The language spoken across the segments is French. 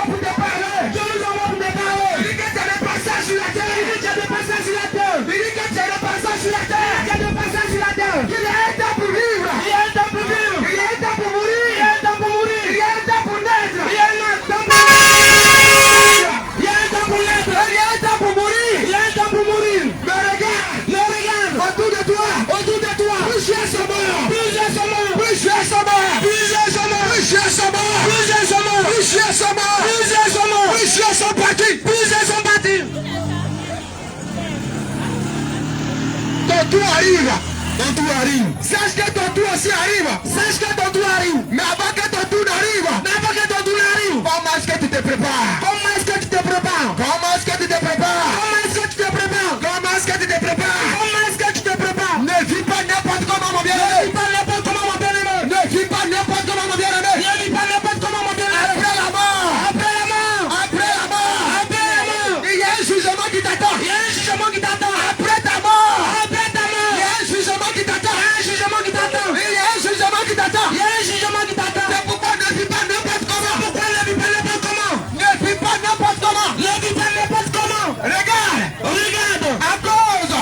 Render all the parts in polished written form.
envoie pour te parler. Dieu nous envoie pour te parler. Il dit que tu as des passages sur la terre. Il dit que tu as des passages sur la terre. Il dit que tu as des passages sur la terre. Il y a des passages sur la terre. Qu'il y a un temps pour vivre. Il y a un temps pour vivre. Il y a un temps pour mourir. Il y a un temps pour mourir. Il y a un temps pour naître. Il y a un temps pour mourir. Il y a un temps pour naître. Il y a un temps pour mourir. Il y a un temps pour mourir. Mais regarde. Autour de toi. Plusieurs sont morts. Plusieurs sont morts. Plusieurs sont morts. Plusieurs sont morts. Plusieurs sont morts. Plusieurs sont morts. Plusieurs sont morts. Plusieurs sont morts. Plusieurs sont partis. Plusieurs sont partis. Ton tour arrive. Ton tour arrive. Sache que ton tour aussi arrive. Sache que ton tour arrive. Mais avant que ton tour n'arrive. Mais avant que ton tour n'arrive. Comment est-ce que tu te prépares? Comment est-ce que tu te prépares? Comment est-ce que tu te prépares? Comment est-ce que tu te prépares? Comment est-ce que tu te prépares? Comment est-ce que tu te prépares? Ne vis pas n'importe comment mon bien-aimé. Ne vis pas n'importe comment mon bien-aimé. Ne vis pas n'importe comment mon bien-aimé. Ne vis pas n'importe comment mon bien-aimé. Après la mort. Après la mort. Après la mort. Après la mort. Il y a un jugement qui t'attend. Il y a un jugement qui t'attend. Après ta mort. Après ta mort. Il y a un jugement qui t'attend. Il y a un jugement qui t'attend. Il y a un jugement qui t'attend. Il y a un jugement qui t'attend. C'est pourquoi ne vis pas n'importe comment. Pourquoi ne vis pas n'importe comment? Ne vis pas n'importe comment. Ne vis pas n'importe comment. Regarde. Regarde. À cause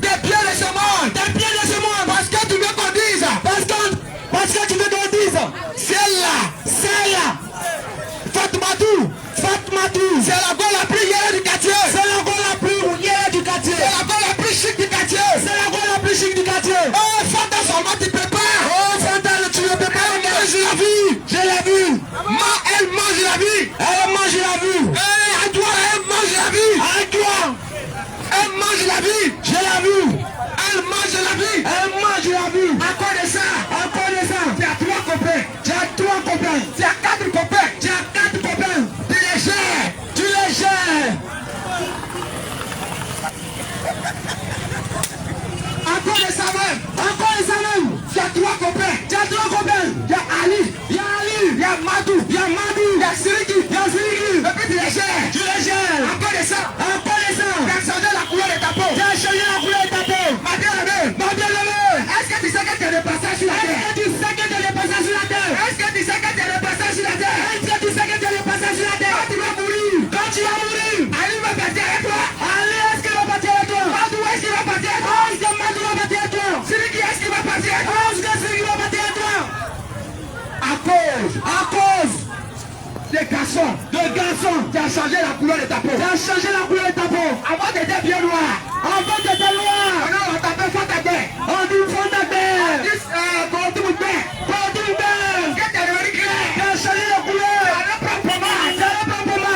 des pieds de ce monde. Des pieds de ce monde. Parce que tu veux qu'on dise. Parce que tu veux qu'on dise. C'est là. Fatmatou. C'est la gueule la plus yéla du quartier. C'est la gueule la plus yéla du quartier. C'est la gueule la plus chic du quartier. C'est la gueule la plus chic du quartier. Oh, Fanta seulement tu prépares. Oh, Fanta, tu le prépares. Je l'ai vu. Je l'ai vu. Elle mange la vie. Elle mange la vie. À toi, elle mange la vie. À toi. Elle mange la vie. Je l'ai vu. Elle mange la vie. Elle mange la vie. À quoi de ça? À quoi de ça? Tu as 3 copains. Tu as 3 copains. Tu as 4 copains. Tu as 4 copains. Tu les gères. Encore de ça même. Tu as 3 copains. Tu as 3 copains. Il y a Ali. Il y a Madou. Il y a Siriki. Et puis tu les gères. Encore de ça. Tu as changé la couleur de ta peau. Ma bien-aimée. Est-ce que tu sais que tu as des passages sur la terre? Est-ce que tu sais que tu as des passages sur la terre? Est-ce que tu sais que tu as des passages sur la terre? Est-ce que tu sais que tu as des passages sur la terre? Quand tu vas mourir, Ali va partir avec toi. Ali, est-ce qu'il va partir avec toi? Madou, est-ce qu'il va partir avec toi? Est-ce que Madou va partir avec toi? Siriki, est-ce qu'il va partir avec toi? Est-ce que Siriki va partir avec toi? À cause des garçons, tu as changé la couleur de ta peau. Avant tu étais bien noir. Maintenant on t'appelle Fontaine. On dit Fontaine. On dit Fontaine. Que tu es devenu clair. Tu as changé la couleur. Tu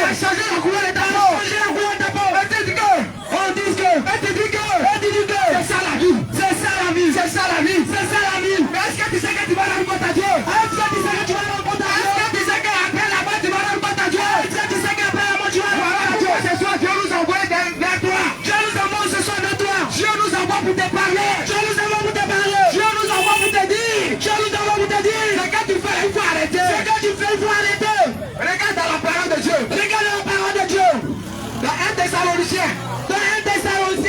as changé la couleur de ta peau. Et tu dis que. C'est ça la vie. Mais est-ce que tu sais que tu vas rendre compte à Dieu? Est-ce que tu sais qu'après la mort tu vas rendre compte à Dieu? Est-ce que tu sais qu'après la mort tu vas rendre compte à Dieu? Ce soir Dieu nous envoie vers toi. Dieu nous envoie ce soir vers toi. Dieu nous envoie pour te parler. Dieu nous envoie pour te dire. Ce que tu fais, il faut arrêter. Regarde dans la parole de Dieu. Dans 1 Thessaloniciens.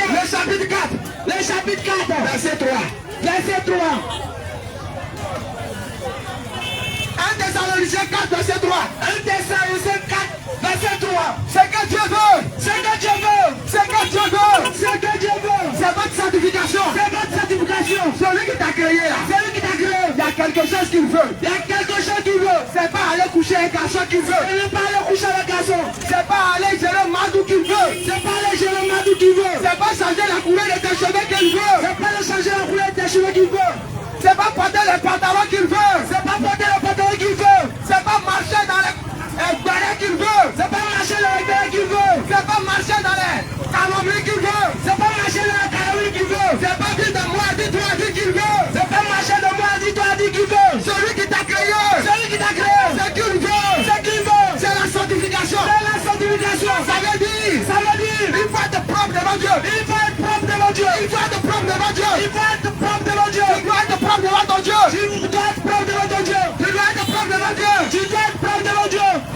Le chapitre 4. Verset 3. 1 Thessaloniciens 4, verset 3. C'est que Dieu veut. C'est votre sanctification. Celui qui t'a créé là. Il y a quelque chose qu'il veut. C'est pas aller coucher avec un garçon qu'il veut. C'est pas aller gérer le madou qu'il veut. C'est pas changer la couleur de tes cheveux qu'il veut. C'est pas porter les pantalons qu'il veut. C'est pas marcher dans les barrettes qu'il veut. C'est pas marcher dans les calomnies qu'il veut. C'est pas dire de moi, dis-toi, qu'il veut. C'est pas marcher de moi, dis-toi, qu'il veut. Celui qui t'a créé, c'est qu'il veut. C'est la sanctification. Ça veut dire, il faut être propre devant Dieu. Il faut être propre devant Dieu.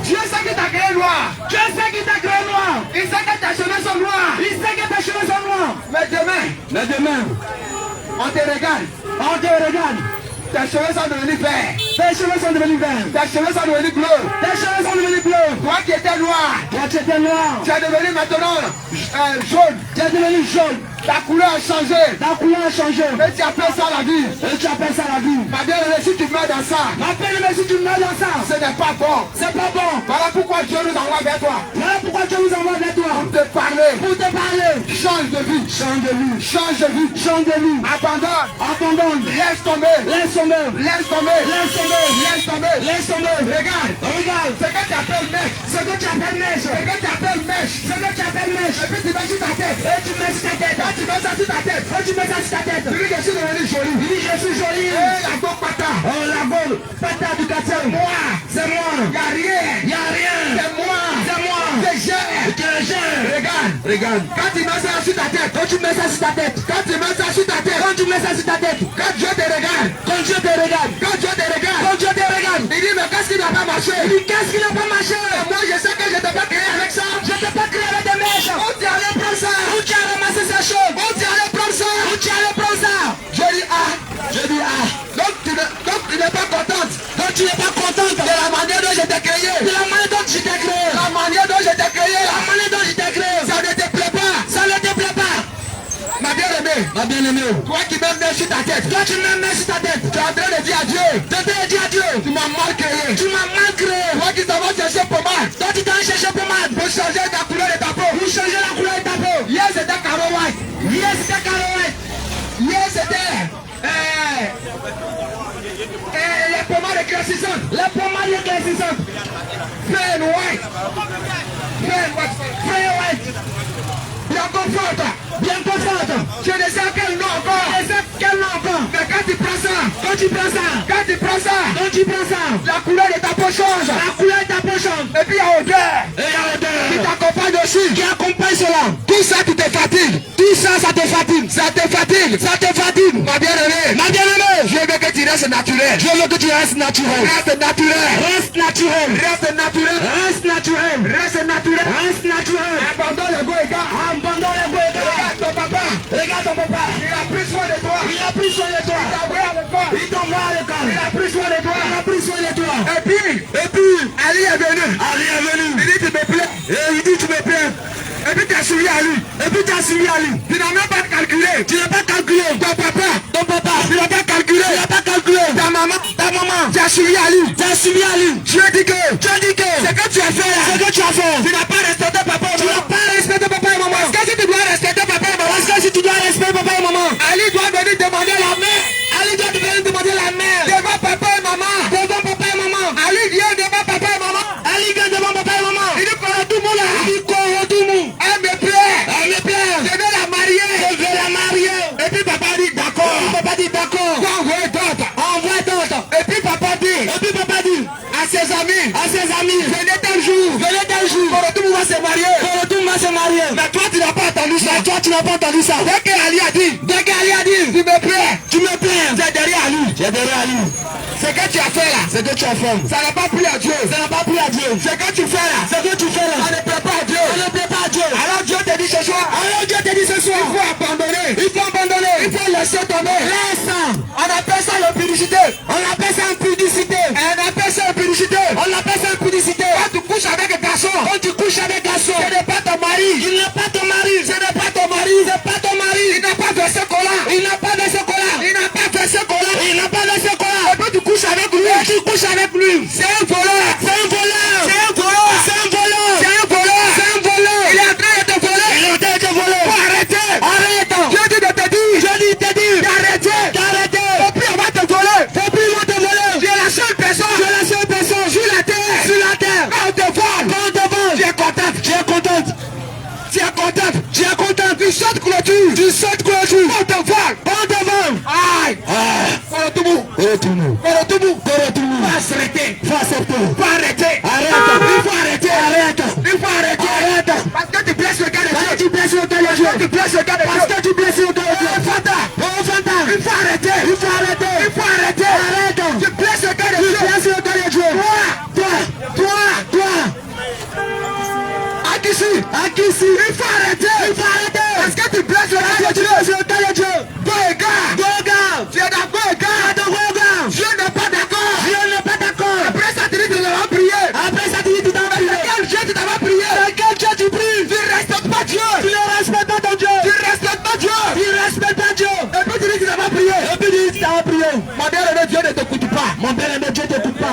Dieu sait qu'il t'a créé noir. Il sait que tes cheveux sont noirs. Mais demain, on te regarde. Tes cheveux sont devenus verts. Tes cheveux sont devenus verts. Tes cheveux sont devenus bleus. Tes cheveux sont devenus bleus. Toi qui étais noir. Toi qui étais noir. Tu es devenu maintenant jaune. Tu es devenu jaune. Ta couleur a changé. Ta couleur a changé. Et tu appelles ça la vie. Et tu appelles ça la vie. Ma bien-aimée, si tu meurs dans ça, Ma bien-aimée, si tu meurs dans ça, ce n'est pas bon. c'est pas bon. Voilà pourquoi Dieu nous envoie vers toi. Voilà pourquoi Dieu nous envoie vers toi. Pour te parler. Pour te parler. Change de vie. Change de vie. Change de vie. Change de vie. Abandonne. Abandonne. Laisse tomber. Laisse tomber. Laisse tomber. Laisse tomber. Laisse tomber. Laisse tomber. Regarde. Regarde. Ce que tu appelles mèche. Ce que tu appelles mèche. Ce que tu appelles mèche. Ce que tu appelles mèche. Et puis tu mets sur ta tête. Et tu mets sur ta tête. Quand tu mets ça sur ta tête. Et tu mets ça sur ta tête. Tu dis que je suis devenu joli. Il dit je suis joli. Et la go pata. Oh la gueule. Pata du quartier. Moi. C'est moi. Y'a rien. Y'a rien. C'est moi. C'est moi. C'est j'ai. Regarde. Regarde. Quand tu mets ça sur ta tête. Quand tu mets ça sur ta tête. Quand tu mets ça sur ta tête. Quand tu mets ça sur ta tête. Quand Dieu te regarde. Quand Dieu te regarde. Quand Dieu te regarde. Quand Dieu te regarde. Il dit mais qu'est-ce qui n'a pas marché? Il dit qu'est-ce qui n'a pas marché? Et moi je sais que je ne t'ai pas créé avec ça. Je t'ai pas créé avec des mèches. Où tu allais prendre ça? Où tu as ramassé ces choses? Où tu allais prendre ça? Où tu allais prendre ça? Je dis ah. Je dis ah. Donc tu n'es pas contente. Donc tu n'es pas contente De la manière dont je t'ai créé. de la manière dont je t'ai créé. La manière dont je t'ai créé. La manière dont je t'ai créé. Ça ne te plaît pas. Ça ne te plaît pas. Ma bien-aimée. Ma bien-aimée. Toi qui m'aimes bien sur ta tête. Toi tu me mets sur ta tête. Tu es en train de dire adieu. Tu es en train de dire adieu. Tu m'as mal créé. Tu m'as mal créé. Toi qui t'en vas chercher pommade. Toi tu t'en cherché pommade. Pour changer ta couleur de ta peau. Pour changer la couleur de ta peau. Hier c'était caro white. Hier c'était carré white. Hier c'était les pommades éclaircissantes. Les pommades éclaircissantes. Plain white. Plain white. Frère white. Bien conforte. Bien conforte. Je ne sais quel nom encore. Et c'est quel nom encore? Mais quand tu prends ça. Quand tu prends ça. Quand tu prends ça. Quand tu prends ça. La couleur de ta peau change. La couleur de ta peau change. Et puis il y a odeur. Et la Qui odeur. t'accompagne aussi. Qui accompagne cela. Tout ça tu te fatigues. Tout ça, ça te fatigue. Ça te fatigue. Ça te fatigue. Ma bien-aimée. Ma bien-aimée. Je veux que tu restes naturel. Je veux que tu restes naturel. Reste naturel. Reste naturel. Reste naturel. Reste naturel. Reste naturel. Reste naturel. Abandonne le go et gars. Abandonne les beaux gars. Regarde ton papa. Regarde ton papa. Il a pris soin de toi. Il a pris soin de toi. Il t'a envoyé à l'école. Il t'envoie à l'école. Il a pris soin de toi. Il a pris soin de toi. Et puis, Ali est venu. Ali est venu. Il dit tu me plais. Et il dit tu me plais. Et puis tu as suivi à lui. Et puis tu as suivi à lui. Tu n'as même pas calculé. Tu n'as pas calculé. Ton papa. Ton papa. Tu n'as pas calculé. Tu n'as pas calculé. Ta maman. Ta maman. Tu as suivi à lui. Tu as suivi à lui. Tu as dit que. Tu as dit que. Ce que tu as fait là. Ce que tu as fait. Tu n'as pas respecté papa et Tu maman. n'as pas respecté papa et maman. Parce que si tu dois respecter papa et maman. Parce que si tu dois respecter papa et maman. Ali doit venir demander la main. Ali doit venir demander la mère. Devant papa et maman. Devant papa et maman. Ali vient devant papa et maman. Ali vient devant papa et maman. Il dit qu'on a tout le monde là. Il dit Korodoumou. Elle me plaît. Elle me plaît. Je vais la marier. Je vais la marier. Et puis papa dit d'accord. Papa dit d'accord. Faut envoyer d'autres. Envoie d'autres. Et puis papa dit Et puis papa dit à ses amis. à ses amis. Venez tel jour. Venez tel jour. Korodoumou va se marier. Korodoumou va se marier. Mais toi tu n'as pas entendu ça. Mais toi tu n'as pas entendu ça. Dès que Ali a dit. Dès qu'Ali a dit Tu me plais. tu me plais. Tu es derrière lui. Tu es derrière Ali. Ce que tu as fait là. Ce que tu as fait. Ça n'a pas plu à Dieu. Ça n'a pas plu à Dieu. Ce que tu fais là. Ce que tu fais Ça là. ne plaît pas à Dieu. Ça ne plaît pas à Dieu. Alors Dieu te dit ce soir. Alors Dieu te dit ce soir. Il faut abandonner. Il faut abandonner. Il faut laisser tomber. Laisse ça. On appelle ça l'impudicité. On appelle ça impudicité. On appelle ça impudicité. On appelle ça impudicité. Quand tu couches avec un garçon, Quand tu couches avec un garçon, ce n'est pas ton mari. il n'est pas ton mari. Ce n'est pas ton mari. C'est pas ton mari. Il n'a pas versé cola. Il n'a pas de chocolat. Il n'a pas versé cola. Il n'a pas de Et chocolat. puis tu couches avec lui. Et tu couches avec lui. C'est un voleur. C'est un voleur. C'est un voleur. C'est un voleur. C'est un voleur. C'est un voleur. Il est en train de te voler. Il est en train de voler. Faut arrêter. Arrête. Dieu dit de te dire. Je dis, t'ai dit. D'arrêter. D'arrêter. Au pire, on va te voler. Faut plus loin de voler. Tu es la seule personne. Tu es la seule personne sur la terre. sur la terre. Quand on te vole. Quand on te vole. Tu es contente. Tu es contente. Tu es contente. Tu es contente. Tu sautes clôture. Tu sautes clôture. Quand on te vole. Quand on te vole. Aïe. Korodoumou. Korodoumou. Korodoumou. Korodoumou. Faut s'arrêter. Faut accepter. Faut arrêter. Arrête. Il faut arrêter. Arrête. Il faut arrêter. Arrête. Parce que tu blesses le gars de Parce que Dieu. tu blesses le cœur de Dieu. Parce que tu blesses le gars de Parce Dieu. que tu blesses le cœur de Dieu. Oh, Fanta. Oh, Fanta. Il faut arrêter. Il faut arrêter. Il faut arrêter. Arrête. Tu blesses le gars de Tu Dieu. blesses le cœur de Dieu. Toi. À qui si? Il faut arrêter. Il faut arrêter. Parce que tu blesses le Parce gars que de tu Dieu. blesses le cœur de Dieu. Go et gars. Go, gars. Tu es d'accord, gars. Attends, gars.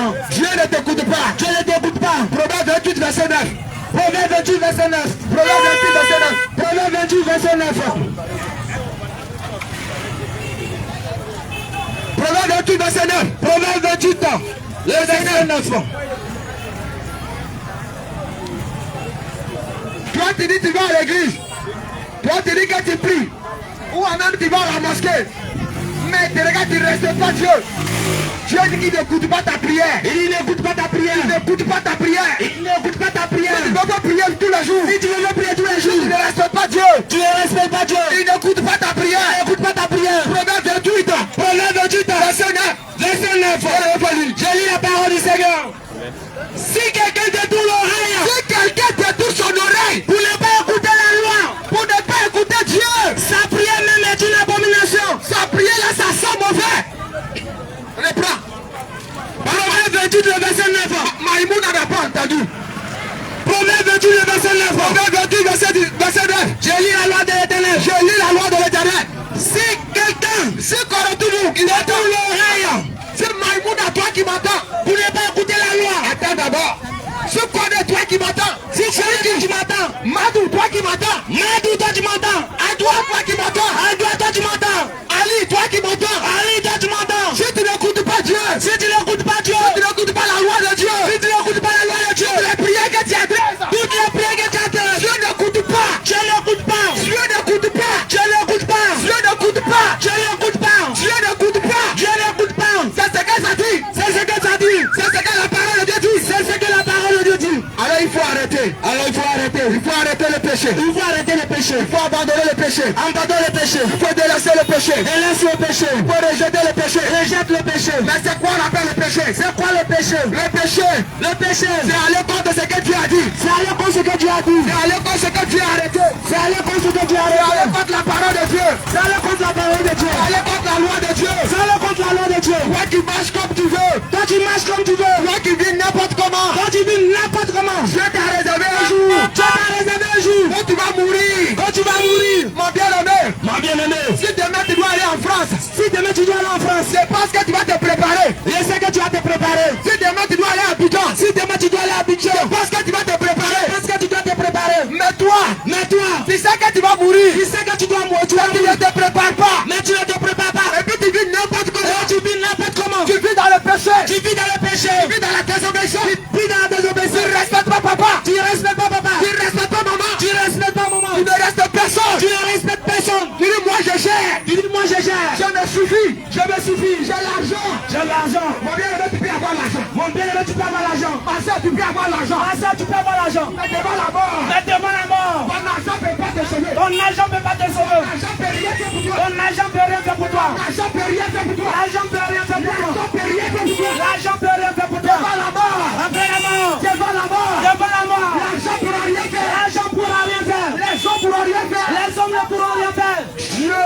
non. Dieu ne t'écoute pas. Dieu ne t'écoute pas. Proverbe 28, verset 9. Proverbe 28, verset 9. Proverbe 28, verset 9. Proverbe 28, verset 9. Proverbe 28, verset 9. Proverbe 28, verset 9. Toi, tu dis tu vas à l'église. Toi, tu dis que tu pries. Ou même tu vas à la mosquée. Mais tu regardes, tu ne respectes pas Dieu. Dieu dit qu'il n'écoute pas ta prière. Il n'écoute pas ta prière. Il n'écoute pas ta prière. Il n'écoute pas ta prière. Tu ne veux pas prier tous les jours. Si tu veux prier tous les Tu jours, ne respectes pas Dieu. tu ne respectes pas Dieu. Il n'écoute pas ta Il prière. n'écoute pas ta prière. Proverbe 28. Proverbe 28, Verset 9. verset 9. Je lis la parole du Seigneur. Si quelqu'un détourne l'oreille, Si quelqu'un détourne son oreille pour ne pas écouter la loi, pour ne pas écouter Dieu, sa prière même est une abomination. sa prière là, ça sent mauvais. Reprends. Proverbe 28, le verset 9. Maïmouna n'a pas entendu. Proverbe 28, le verset 9. Proverbe 28, verset 9. Je lis la loi de l'Éternel. Je lis la loi de l'Éternel. Si quelqu'un Si Korotoulou, il détourne attend l'oreille c'est Maïmouna, toi qui m'entends. pour ne pas écouter la loi, Attends d'abord. Ce connaît toi qui m'entends. si tu m'entends, Madou, toi qui m'entends. Madou, toi tu m'entends, Adoua, toi qui m'entends. Adwa, toi tu m'entends, Ali, toi qui m'entends. Ali, toi tu m'entends. Si tu n'écoutes pas Dieu, si Si tu n'écoutes pas Dieu, tu n'écoutes pas la loi de Dieu, si tu n'écoutes pas la loi de Dieu, toutes les prières que tu adresses, toutes les prières que tu adresses, Dieu n'écoute pas. Dieu n'écoute pas, Dieu n'écoute pas. Dieu n'écoute pas, Dieu n'écoute pas. Dieu n'écoute pas, Dieu n'écoute pas. Dieu n'écoute pas. C'est ce que ça dit. C'est ce que ça dit, C'est ce que la parole de Dieu dit. c'est ce que la parole de Dieu dit. Alors il faut arrêter. Alors il faut arrêter, Il faut arrêter le péché. il faut arrêter le péché, Il faut abandonner le péché. abandonne le péché, Il faut délaisser le péché. délaisse le péché, Il faut rejeter le péché. rejette le péché. Mais c'est quoi on appelle le péché? C'est quoi le péché? Le péché, Le péché, c'est aller contre ce que Dieu a dit. c'est aller contre ce que Dieu a dit, C'est aller contre ce que Dieu a arrêté. c'est aller contre ce que Dieu a C'est aller arrêté, contre la parole de Dieu. c'est aller contre la parole de Dieu, C'est aller contre la loi de Dieu. c'est aller contre la loi de Dieu. Toi qui marches comme tu veux. Toi tu marches comme tu veux, Toi qui vis n'importe comment. toi tu vis n'importe comment. Dieu t'a réservé un jour. Dieu t'a réservé un jour Quand tu vas mourir. quand tu vas mourir. Mon bien-aimé. Mon bien-aimé, Si demain tu dois aller en France. si demain tu dois aller en France, C'est parce que tu vas te préparer. je sais que tu vas te préparer. Si demain tu dois aller à Abidjan. Si demain tu dois aller à Abidjan, Parce que tu vas te préparer. parce que tu dois te préparer. Mais toi, Mais toi, tu sais que tu vas mourir. tu sais que tu dois mourir, tu vas Tu ne mourir. te prépares pas. Mais tu ne te prépares pas. Et puis tu vis n'importe Et comment. tu vis n'importe comment. Tu vis dans le péché. Tu vis dans le péché. Tu vis dans la désobéissance. Tu vis dans la Tu désobéissance. ne respectes pas papa. Tu ne respectes pas papa. Tu ne respectes pas maman. Tu ne respectes pas maman. Tu ne respectes personne. Tu ne respectes personne. Tu dis moi je gère. Tu dis moi je gère. Je me suffis. Je me suffis. J'ai l'argent. J'ai l'argent. Mon bien-aimé, tu peux avoir l'argent. Mon bien-aimé, tu peux avoir l'argent. Ma soeur, tu peux avoir l'argent. Ah ça, tu peux avoir l'argent. Mais devant la mort. Mais devant la mort, Ton argent ne peut pas te sauver. ton argent ne peut pas te sauver. L'argent ne peut rien faire pour toi. Ton argent ne peut rien faire pour toi. L'argent ne peut rien faire pour toi. L'argent ne peut rien faire pour toi. L'argent ne peut rien faire pour toi. L'argent ne peut rien faire pour toi. Devant la mort. Après la mort, Devant la mort. devant la mort, L'argent ne pourra rien faire. l'argent ne pourra rien faire. Les gens ne pourront rien faire. Les hommes ne pourront rien faire. Dieu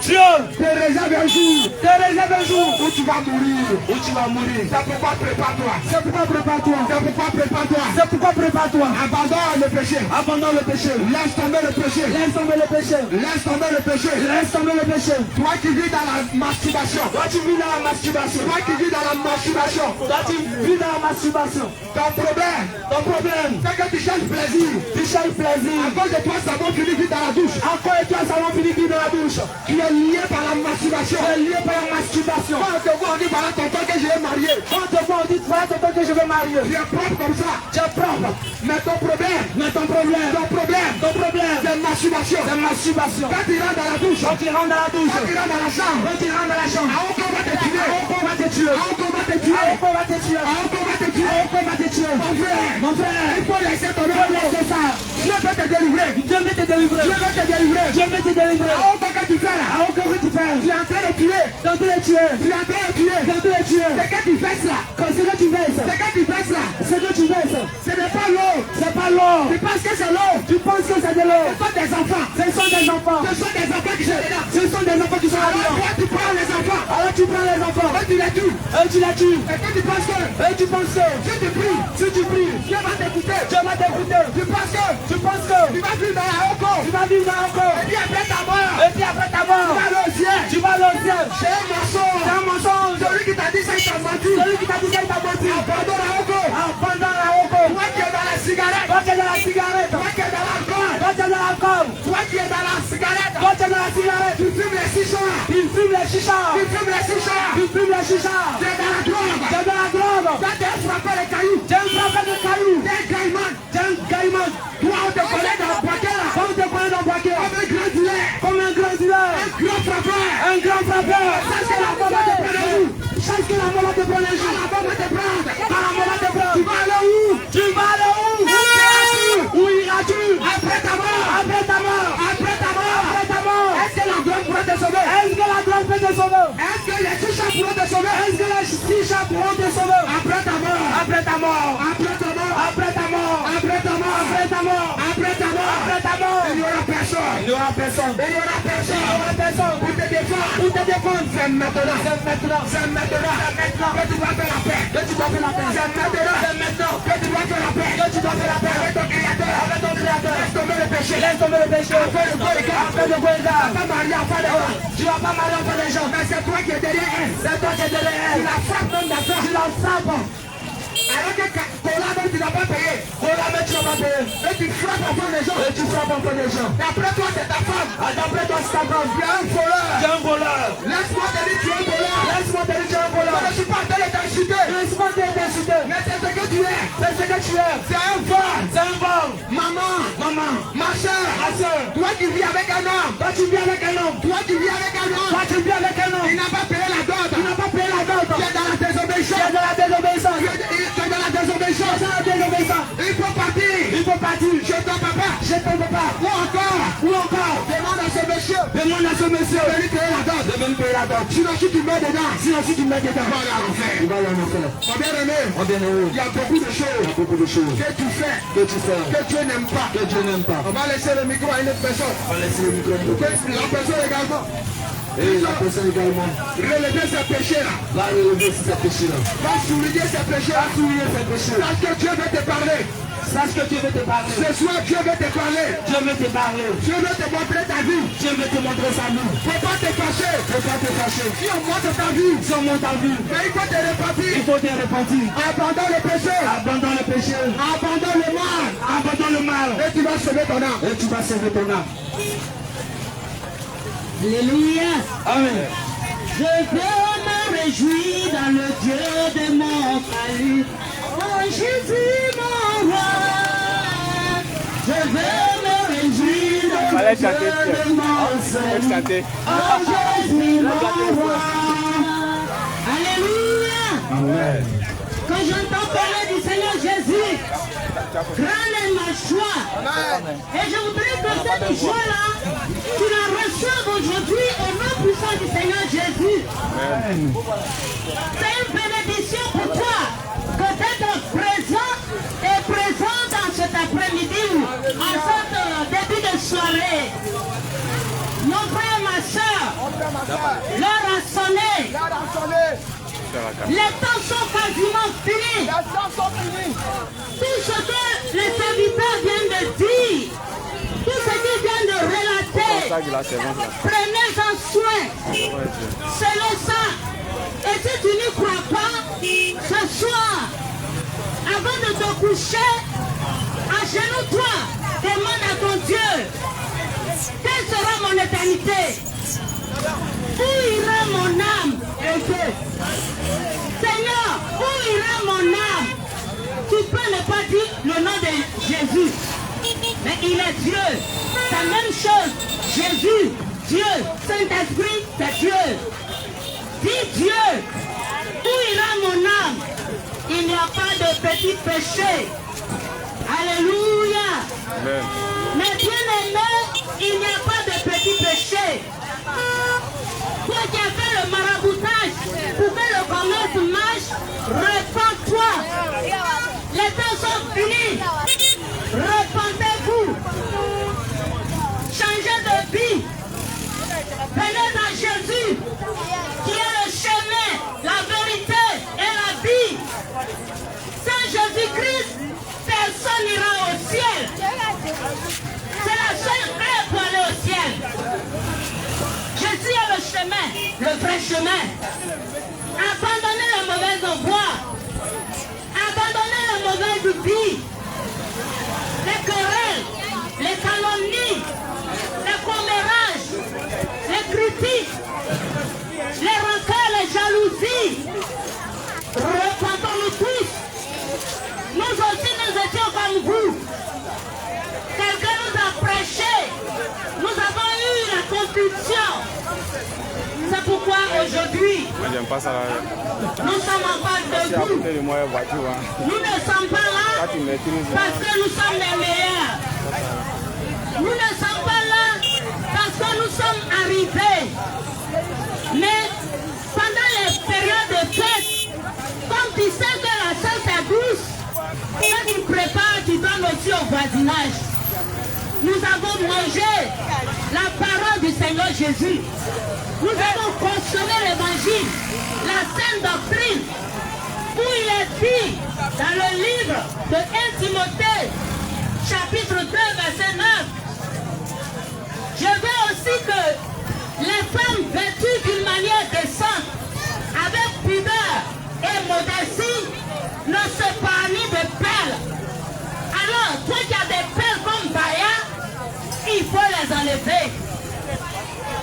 Dieu te réserve un jour te réserve un jour où tu vas mourir. où tu vas mourir. C'est pourquoi prépare-toi. C'est pourquoi prépare-toi. C'est pourquoi prépare-toi. C'est pourquoi prépare-toi. Abandonne le péché. Abandonne le péché. Laisse tomber le péché. Laisse tomber le péché. Laisse tomber le péché. Laisse tomber le péché. Toi qui vis dans la masturbation. Toi tu vis dans la masturbation. Toi qui vis dans la masturbation. Toi tu vis dans la masturbation. Ton problème, c'est que tu cherches plaisir. Tu cherches plaisir. À cause de toi, ça va finir vite dans la douche. Encore et toi, ça va finir dans la douche. Tu es lié par la masturbation. Tu es lié par la masturbation. Quand on te voit, on dit voilà tonton que je vais marier. Quand on te voit, on dit voilà tonton que je vais marier. Tu es propre comme ça. Tu es propre. Mais ton problème, Ton problème, c'est masturbation. c'est masturbation. Quand tu rentres dans la douche, Quand tu rentres dans la douche, quand tu rentres dans la chambre, quand tu rentres dans la chambre, on va te tuer. on va te tuer. On va te tuer. On va te tuer. On va te tuer. On va te tuer. Mon frère, Mon frère, il faut laisser ton faut nom. laisser ça. Dieu veut te délivrer. Dieu veut te délivrer. Dieu veut te délivrer. Dieu veut te délivrer. On va que tu fais là. Alors que tu fais, Tu es en train de tuer. dans tous les tuer, Tu es en train de tuer. dans tous les tuer. C'est que tu fais ça. Quand ce que tu fais, C'est que tu fais ça. ce que tu fais, Ce n'est pas l'eau. c'est pas l'or. Tu penses que c'est l'eau. Tu penses que c'est de l'or. Ce sont des enfants. Ce sont des enfants. Ce sont des enfants qui sont dedans. Ce sont des enfants qui sont Alors là-dedans. toi, tu prends les enfants. Alors tu prends les enfants Et tu les tues. et tu les tues. Et toi, tu penses que Et tu penses que si tu pries, si tu pries, Dieu va t'écouter. Dieu va t'écouter. Tu penses que Tu penses que tu vas vivre dans la haute. tu vas vivre encore. Et puis après ta mort, Et puis après ta tu vas mort, aller au ciel. tu vas aller au ciel. C'est un mensonge. C'est un mensonge. Celui qui t'a dit ça, il t'a menti. Celui qui t'a dit ça, il t'a menti. Toi qui es dans la cigarette. Toi qui es dans l'alcool. Toi qui es dans l'alcool. Toi qui es dans la cigarette. Toi qui es dans la cigarette. Tu fumes les chichas. Tu fumes les chichas. Tu fumes les chichas. Tu fumes les chichas. Tu es dans la drogue. Tu es dans la drogue. Toi tu es frappé les cailloux. Tu es frappé les cailloux. Tu es un gaïman. Tu es un gaïman. Toi on te connaît dans le paquet là. Toi on te connaît dans le paquet. Comme un grand dealer. Comme un grand dealer. Un grand frappeur. Un grand frappeur. Sache que la mort va te prendre un jour. Sache que la mort va te prendre un jour. La mort va te prendre. Quand la mort va te prendre. Tu vas aller où? Tu vas aller où? Où iras-tu? Après ta mort. Après ta mort. Après ta mort. Après ta mort. Est-ce que la drogue pourrait te sauver? Est-ce que la drogue peut te sauver? Est-ce que les chichas pourront te sauver? Est-ce que les chichas pourront te sauver? Après ta mort. Après ta mort. Après ta mort. Après ta mort. Après ta mort. Après ta mort. Après ta mort. Après ta mort. Il n'y aura personne. Il n'y aura personne. Il n'y aura personne. Il n'y aura personne. Pour te défendre. Pour te défendre. C'est maintenant. C'est maintenant. C'est maintenant. C'est maintenant. Que tu dois faire la paix. Que tu dois faire la paix. C'est maintenant. C'est maintenant. Que tu dois faire la paix. Que tu dois faire la paix. Avec ton créateur. Avec ton créateur. Laisse tomber le péché. Laisse tomber le péché. Après le goïga. Après le goïga. Tu vas pas marier enfant des gens. Tu vas pas marier enfant des gens. Mais c'est toi qui es derrière elle. C'est toi qui es derrière elle. Tu la frappes même d'affaires. Tu la frappes. Alors que Cola même tu n'as pas payé. Cola même tu n'as pas payé. Et tu frappes enfant des gens. Et tu frappes enfant des gens. D'après toi c'est ta femme. D'après toi c'est ta femme. Tu es un voleur. Tu es un voleur. Laisse-moi te dire tu es un voleur. Laisse-moi te dire tu es un voleur. Je ne suis pas en train de t'insulter. Je ne suis pas en train de t'insulter. Mais c'est ce que tu es. C'est ce que tu es. C'est un vol. C'est un vol. Maman. Maman. Ma soeur. Ma soeur. Toi qui vis avec un homme. Toi tu vis avec un homme. Toi tu vis avec un homme. Toi tu vis avec un homme. Il n'a pas payé la dot. Il n'a pas payé la dot. Tu es dans la désobéissance. Tu es dans la désobéissance. Tu es dans la désobéissance. Il faut partir. Il faut partir. Je ton papa. Je ton papa. Ou encore. Ou encore. Demande à ce monsieur. Demande à ce monsieur. De lui payer la dot. De venir payer la dot. Sinon si tu mets dedans. Sinon si tu mets dedans. Va aller en enfer. Il va aller en enfer. Mon bien-aimé. Mon bien-aimé. Il y a beaucoup de choses. Il y a beaucoup de choses. Que tu fais. Que tu fais. Que Dieu n'aime pas. Que Dieu n'aime pas. On va laisser le micro à une autre personne. On va laisser le micro à une autre personne. La personne également. Et la personne également. Relever ses péchés là. Va relever ses péchés là. Va souligner ses péchés. Va souligner ses péchés. Parce que Dieu veut te parler. Sache que Dieu veut te parler. Ce soir Dieu veut te parler. Dieu veut te parler. Dieu veut te montrer ta vie. Dieu veut te montrer sa vie. Faut pas te fâcher. Faut pas te fâcher. Si on montre ta vie. Si on montre ta vie. Mais il faut te repentir. Il faut te repentir. Abandonne le péché. Abandonne le péché. Abandonne le mal. Abandonne le mal. Et tu vas sauver ton âme. Et tu vas sauver ton âme. Alléluia. Amen. Je veux me réjouir dans le Dieu de mon salut. Oh Jésus mon roi. Je veux me réjouir dans le Dieu de mon salut. Oh Jésus mon roi. Alléluia. Amen. Quand j'entends parler du Seigneur Jésus, grande est ma joie. Et je voudrais que cette joie-là, tu la reçoives aujourd'hui au nom puissant du Seigneur Jésus. C'est une bénédiction pour toi que d'être présent et présent dans cet après-midi, en ce début de soirée. Mon frère et ma soeur, l'heure a sonné. Les temps sont quasiment finis. Tout ce que les serviteurs viennent de dire, tout ce qu'ils viennent de relater, prenez-en soin. Selon ça. Et si tu n'y crois pas, ce soir, avant de te coucher, agenouille-toi, demande à ton Dieu, quelle sera mon éternité? Où ira mon âme? Seigneur, où ira mon âme? Tu peux ne pas dire le nom de Jésus, mais il est Dieu. C'est la même chose. Jésus, Dieu, Saint-Esprit, c'est Dieu. Dis Dieu, où ira mon âme? Il n'y a pas de petit péché. Alléluia. Amen. Mais bien aimé, il n'y a pas de petit péché. Toi qui as fait le maraboutage pour que le commerce marche, repens-toi. Les temps sont finis. Repentez-vous. Changez de vie. Venez à Jésus, qui est le chemin, la vérité et la vie. Sans Jésus-Christ, personne n'ira au ciel. C'est la seule clé pour aller au ciel. Jésus est le chemin, le vrai chemin. Abandonnez la mauvaise voie. Abandonnez la mauvaise vie. aujourd'hui. Nous sommes encore debout. Nous ne sommes pas là parce que nous sommes les meilleurs. Nous ne sommes pas là parce que nous sommes arrivés. Mais pendant les périodes de fête, comme tu sais que la chasse est douce, quand tu prépares, tu donnes aussi au voisinage. Nous avons mangé la parole du Seigneur Jésus. Nous avons consommé l'évangile, la sainte doctrine, où il est dit dans le livre de 1 Timothée, chapitre 2, verset 9. Je veux aussi que les femmes vêtues d'une manière décente, avec pudeur et modestie, ne se parlent de perles. Alors, toi qui as des perles comme Baya, il faut les enlever.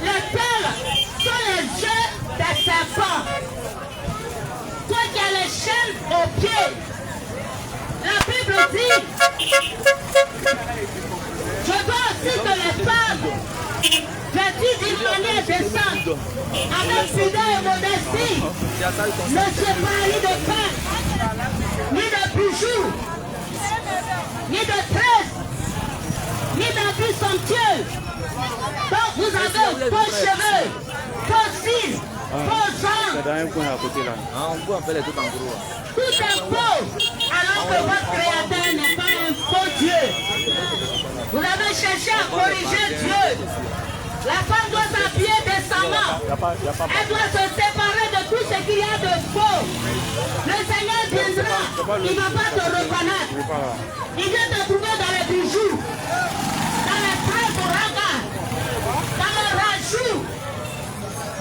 Les perles sont les yeux des serpents. Toi qui as les chaînes aux pieds, la Bible dit, je veux aussi que les femmes vêtues d'une manière décente, avec pudeur et modestie, ne se parlent de perles, ni de bijoux, ni de tresses, ni d'habits somptueux. Donc vous avez vos cheveux, vos cils, vos ongles. Tout est beau, alors que votre Créateur n'est pas un faux Dieu. Vous avez cherché à corriger Dieu. La femme doit s'habiller décemment. Elle doit se séparer de tout ce qu'il y a de faux. Le Seigneur viendra, il ne va pas te reconnaître. Il vient te trouver dans les bijoux, dans les tresses au regard, dans le rajout.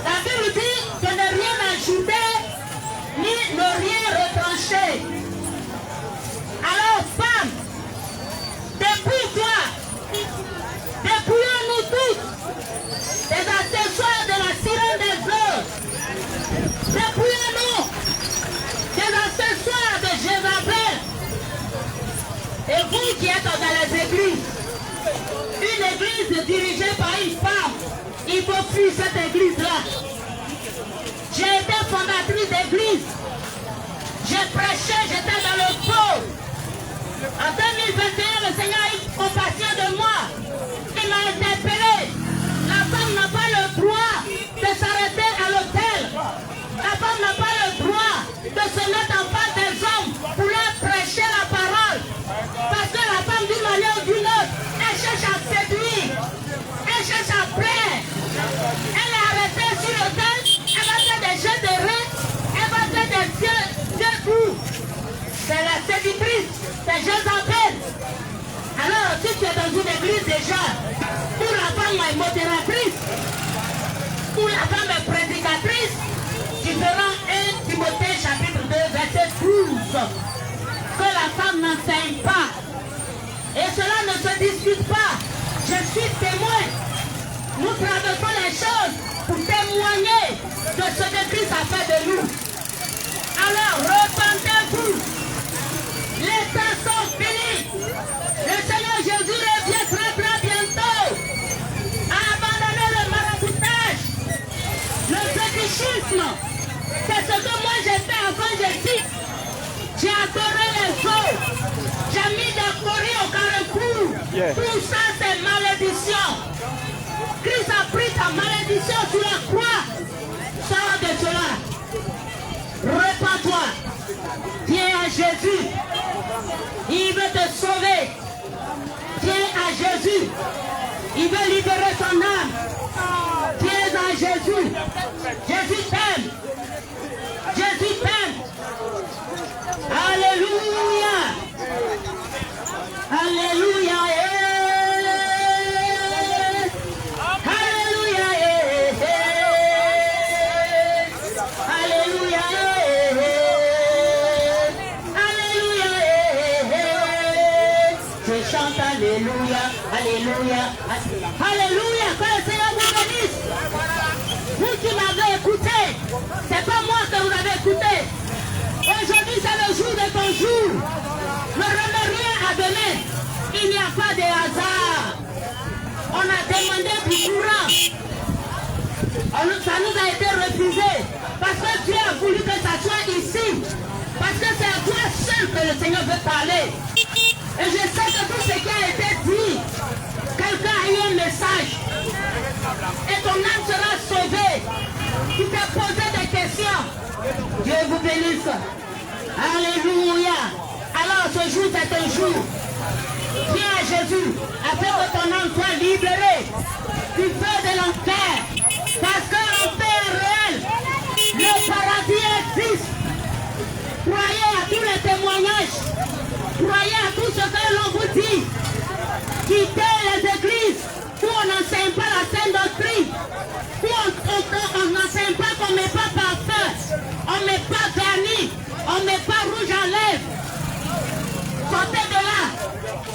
La Bible dit de ne rien ajouter, ni ne rien retrancher. Alors, femme, dépouille-toi, dépouillons-nous toutes des accessoires de la sirène des eaux. Dépouillons-nous des accessoires de Jézabel. Et vous qui êtes dans les églises, une église dirigée par une femme, il faut fuir cette église-là. J'ai été fondatrice d'église. J'ai prêché, j'étais dans le faux. En 2021, le Seigneur a eu compassion de moi. Il m'a interpellé. La femme n'a pas le droit de s'arrêter à l'hôtel. La femme n'a pas le droit de se mettre en face des hommes pour leur prêcher la parole. Parce que la femme, d'une manière ou d'une autre, elle cherche à séduire. Elle cherche à plaire. Elle est arrêtée sur l'hôtel. Elle va faire des jeux de reins. Elle va faire des yeux doux. C'est la séductrice. C'est Jézabel. Alors, si tu es dans une église déjà, où la femme est modératrice, où la femme est prédicatrice, tu verras 1 Timothée chapitre 2, verset 12, que la femme n'enseigne pas. Et cela ne se discute pas. Je suis témoin. Nous traversons les choses pour témoigner de ce que Christ a fait de nous. Alors, repentez-vous. Les temps sont finis. Le Seigneur Jésus revient très bientôt. Abandonnez le maraboutage, le fétichisme. C'est ce que moi j'ai fait avant Jésus. J'ai adoré les eaux. J'ai mis des coris au carrefour. Tout ça c'est malédiction. Christ a pris ta malédiction sur la croix. Sors de cela. Répands-toi. Viens à Jésus. Il veut te sauver. Viens à Jésus. Il veut libérer ton âme. Viens à Jésus. Jésus t'aime. Jésus t'aime. Alléluia. Alléluia. Alléluia. Alléluia. Je chante Alléluia, Alléluia, Alléluia, que le Seigneur vous bénisse. Vous qui m'avez écouté, c'est pas moi que vous avez écouté. Aujourd'hui c'est le jour de ton jour. Ne remets rien à demain. Il n'y a pas de hasard. On a demandé du courant. Ça nous a été refusé parce que Dieu a voulu que ça soit ici. Parce que c'est à toi seul que le Seigneur veut parler. Et je sais que tout ce qui a été dit, quelqu'un a eu un message. Et ton âme sera sauvée. Tu t'es posé des questions. Dieu vous bénisse. Alléluia. Alors ce jour, c'est un jour. Viens à Jésus, afin que ton âme soit libérée du feu de l'enfer. Parce que l'enfer est réel. Le paradis existe. Croyez à tous les témoignages. Croyez à tout ce que l'on vous dit. Quittez les églises où on n'enseigne pas la sainte doctrine. Où on n'enseigne pas qu'on ne met pas parfum. On ne met pas vernis. On ne met pas rouge à lèvres. Sortez de là.